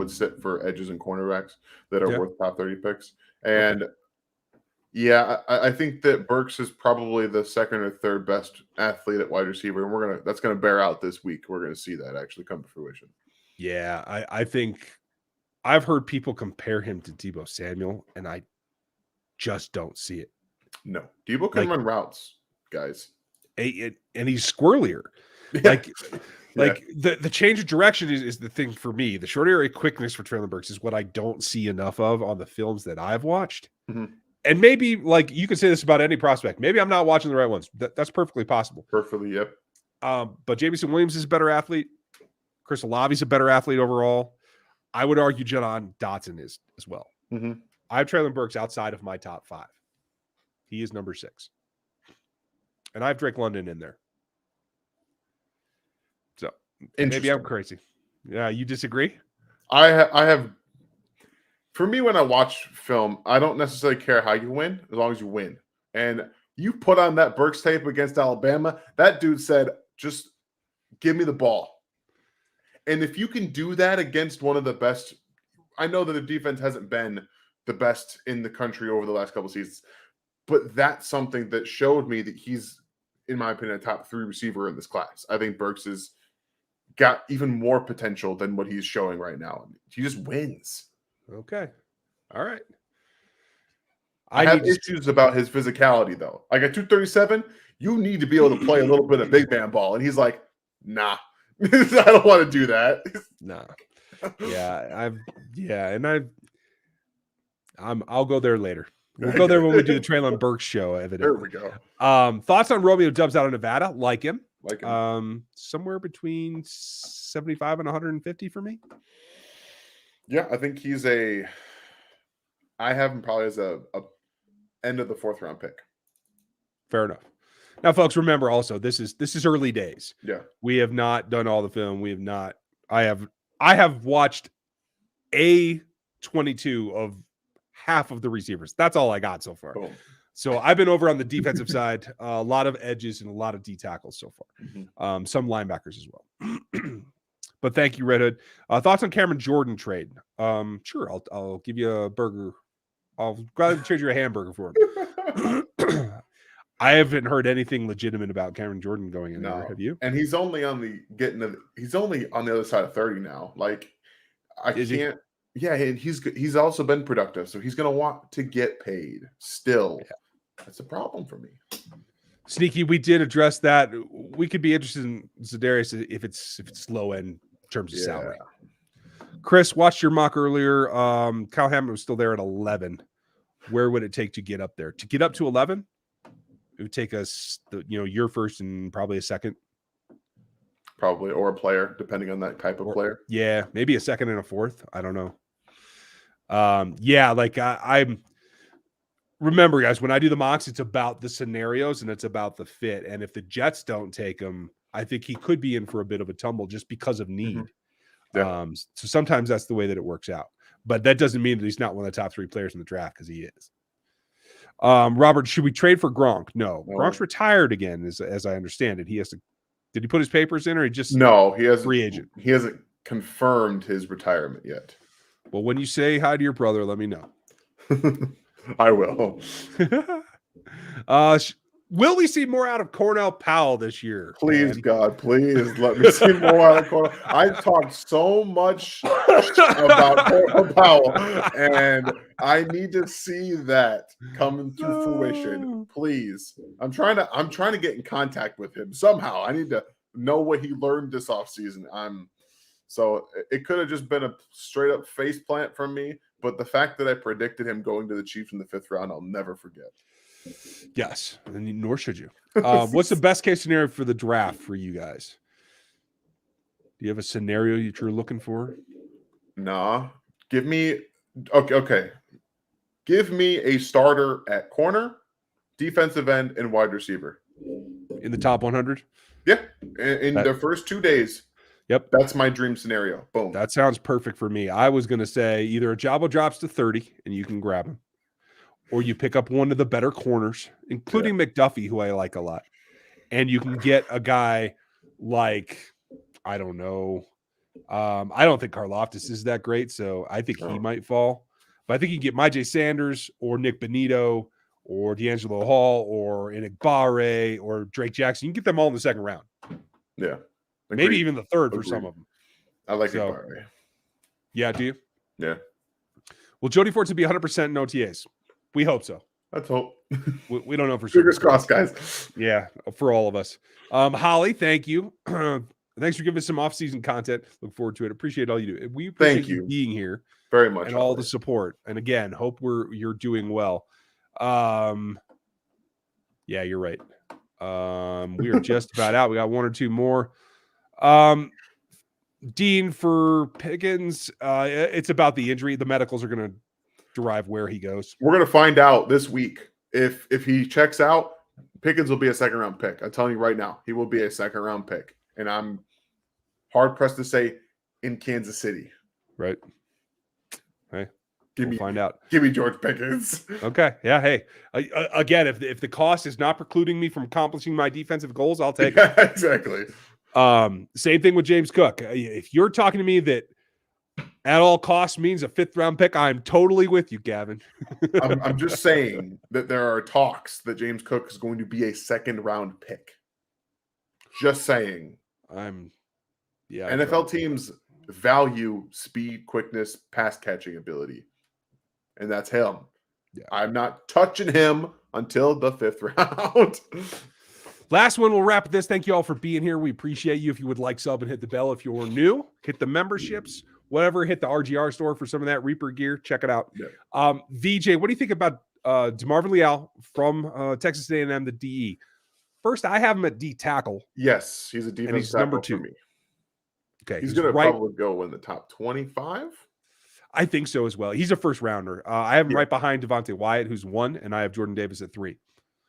sit for edges and cornerbacks that are worth top 30 picks. And yeah, I think that Burks is probably the 2nd or 3rd best athlete at wide receiver, and that's gonna bear out this week. We're gonna see that actually come to fruition. Yeah, I think I've heard people compare him to Deebo Samuel, and I just don't see it. No, Deebo can run routes, guys, and he's squirrelier. Yeah. Like the change of direction is the thing for me. The short area quickness for Traylon Burks is what I don't see enough of on the films that I've watched. And maybe like you could say this about any prospect. Maybe I'm not watching the right ones. That's perfectly possible. Perfectly, yep. But Jamison Williams is a better athlete. Chris Olave's a better athlete overall. I would argue Jahan Dotson is as well. I have Traylon Burks outside of my top 5. He is number 6. And I have Drake London in there. So maybe I'm crazy. Yeah, you disagree? I have. For me, when I watch film, I don't necessarily care how you win, as long as you win. And you put on that Burks tape against Alabama, that dude said, just give me the ball. And if you can do that against one of the best, I know that the defense hasn't been the best in the country over the last couple of seasons, but that's something that showed me that he's, in my opinion, a top 3 receiver in this class. I think Burks has got even more potential than what he's showing right now. He just wins. Okay. All right. I have issues about his physicality, though. Like at 237, you need to be able to play a little bit of big man ball. And he's like, nah, I don't want to do that. Nah. I'll go there later. We'll go there when we do the Traylon Burks show, evidently. There we go. Thoughts on Romeo Dubs out of Nevada? Like him. Like Somewhere between 75 and 150 for me. Yeah, I think I have him probably as a end of the 4th round pick. Fair enough. Now, folks, remember also this is early days. Yeah. We have not done all the film. We have not. I have watched a 22 of half of the receivers. That's all I got so far. Boom. So I've been over on the defensive side, a lot of edges and a lot of D tackles so far. Mm-hmm. Some linebackers as well. But thank you, Red Hood. Thoughts on Cameron Jordan trade? Sure, I'll give you a burger. I'll gladly trade you a hamburger for him. I haven't heard anything legitimate about Cameron Jordan going in there. Have you? And he's only on the other side of 30 now. Like Is he? Yeah, and he's also been productive, so he's gonna want to get paid still. Yeah. That's a problem for me. Sneaky, we did address that. We could be interested in Za'Darius if it's low end in terms of salary. Chris, watched your mock earlier. Kyle Hamilton was still there at 11. Where would it take to get up there? To get up to 11, it would take us, your first and probably a second. Probably, or a player, depending on that type of player. Yeah, maybe a second and a fourth. I don't know. I'm remember, guys, when I do the mocks, it's about the scenarios and it's about the fit. And if the Jets don't take him, I think he could be in for a bit of a tumble just because of need. Mm-hmm. Yeah. So sometimes that's the way that it works out. But that doesn't mean that he's not one of the top 3 players in the draft, because he is. Robert, should we trade for Gronk? No. Gronk's retired again, as I understand it. He has to. Did he put his papers in, or he just he hasn't free agent? He hasn't confirmed his retirement yet. Well, when you say hi to your brother, let me know. I will. Will we see more out of Cornell Powell this year? Please, man? God, please let me see more out of Cornell. I talked so much about Cornell Powell, and I need to see that coming to fruition. Please, I'm trying to get in contact with him somehow. I need to know what he learned this offseason. So it could have just been a straight up face plant from me, but the fact that I predicted him going to the Chiefs in the 5th round, I'll never forget. Yes, and nor should you. What's the best case scenario for the draft for you guys? Do you have a scenario that you're looking for? Nah. Give me okay. Give me a starter at corner, defensive end, and wide receiver. In the top 100? Yeah. In the first 2 days. Yep. That's my dream scenario. Boom. That sounds perfect for me. I was going to say either Ajabo drops to 30 and you can grab him, or you pick up one of the better corners, including McDuffie, who I like a lot. And you can get a guy like, I don't know. I don't think Karlaftis is that great, so I think he might fall. But I think you can get Myjai Sanders or Nick Benito or D'Angelo Hall or Enigbare or Drake Jackson. You can get them all in the 2nd round. Yeah. Agreed. Maybe even the 3rd for some of them. I like Enigbare. Yeah, do you? Yeah. Will Jody Fortson be 100% in OTAs? We hope so. Let's hope. We don't know for sure. Fingers crossed, guys. Yeah, for all of us. Holly, thank you. Thanks for giving us some off-season content. Look forward to it. Appreciate all you do. We appreciate you being here very much, and all the support. And again, hope you're doing well. Yeah, you're right. We are just about out. We got 1 or 2 more. Dean, for Pickens, it's about the injury. The medicals are going to derive where he goes. We're going to find out this week. If he checks out, Pickens will be a 2nd round pick. I'm telling you right now, he will be a 2nd round pick. And I'm hard pressed to say in Kansas City. Right. Hey, find out. Give me George Pickens. Okay. Yeah. Hey, again, if the cost is not precluding me from accomplishing my defensive goals, I'll take it. Exactly. Same thing with James Cook. If you're talking to me that at all costs means a 5th round pick, I'm totally with you, Gavin. I'm just saying that there are talks that James Cook is going to be a 2nd round pick. Just saying. NFL teams value speed, quickness, pass catching ability. And that's him. Yeah. I'm not touching him until the 5th round. Last one, we'll wrap this. Thank you all for being here. We appreciate you. If you would like sub and hit the bell if you're new, hit the memberships, whatever, hit the RGR store for some of that Reaper gear. Check it out. Yeah. VJ, what do you think about DeMarvin Leal from Texas A&M, the DE? First, I have him at D tackle. Yes, he's a defensive tackle number 2 for me. Okay, he's going to probably go in the top 25. I think so as well. He's a first rounder. I have him right behind Devontae Wyatt, who's 1, and I have Jordan Davis at 3.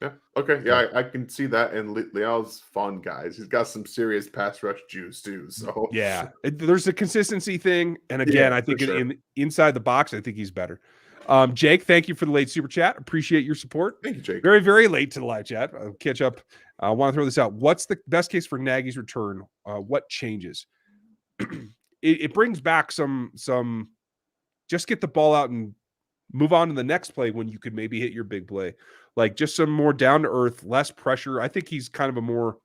Yeah. Okay. Yeah, I can see that. And Leal's fun, guys. He's got some serious pass rush juice too. So yeah, there's a consistency thing, and again, I think inside the box, I think he's better. Jake, thank you for the late super chat. Appreciate your support. Thank you, Jake. Very, very late to the live chat. I'll catch up. I want to throw this out. What's the best case for Nagy's return? What changes? it brings back some. Just get the ball out and move on to the next play when you could maybe hit your big play. Like just some more down to earth, less pressure. I think he's kind of a more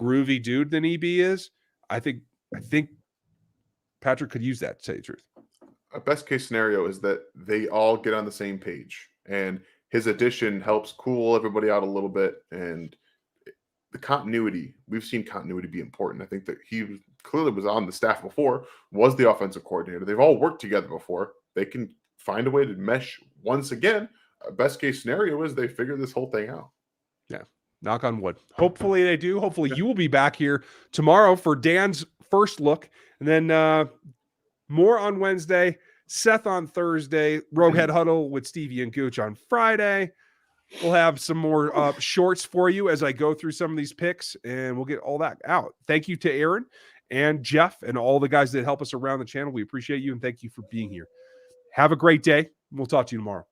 groovy dude than EB is. I think Patrick could use that, to tell you the truth. A best case scenario is that they all get on the same page, and his addition helps cool everybody out a little bit. And the continuity, we've seen continuity be important. I think that he clearly was on the staff before, was the offensive coordinator. They've all worked together before. They can find a way to mesh once again. Best case scenario is they figure this whole thing out. Yeah. Knock on wood. Hopefully they do. Hopefully you will be back here tomorrow for Dan's first look. And then more on Wednesday, Seth on Thursday, Rogue Head Huddle with Stevie and Gooch on Friday. We'll have some more shorts for you as I go through some of these picks, and we'll get all that out. Thank you to Aaron and Jeff and all the guys that help us around the channel. We appreciate you, and thank you for being here. Have a great day. We'll talk to you tomorrow.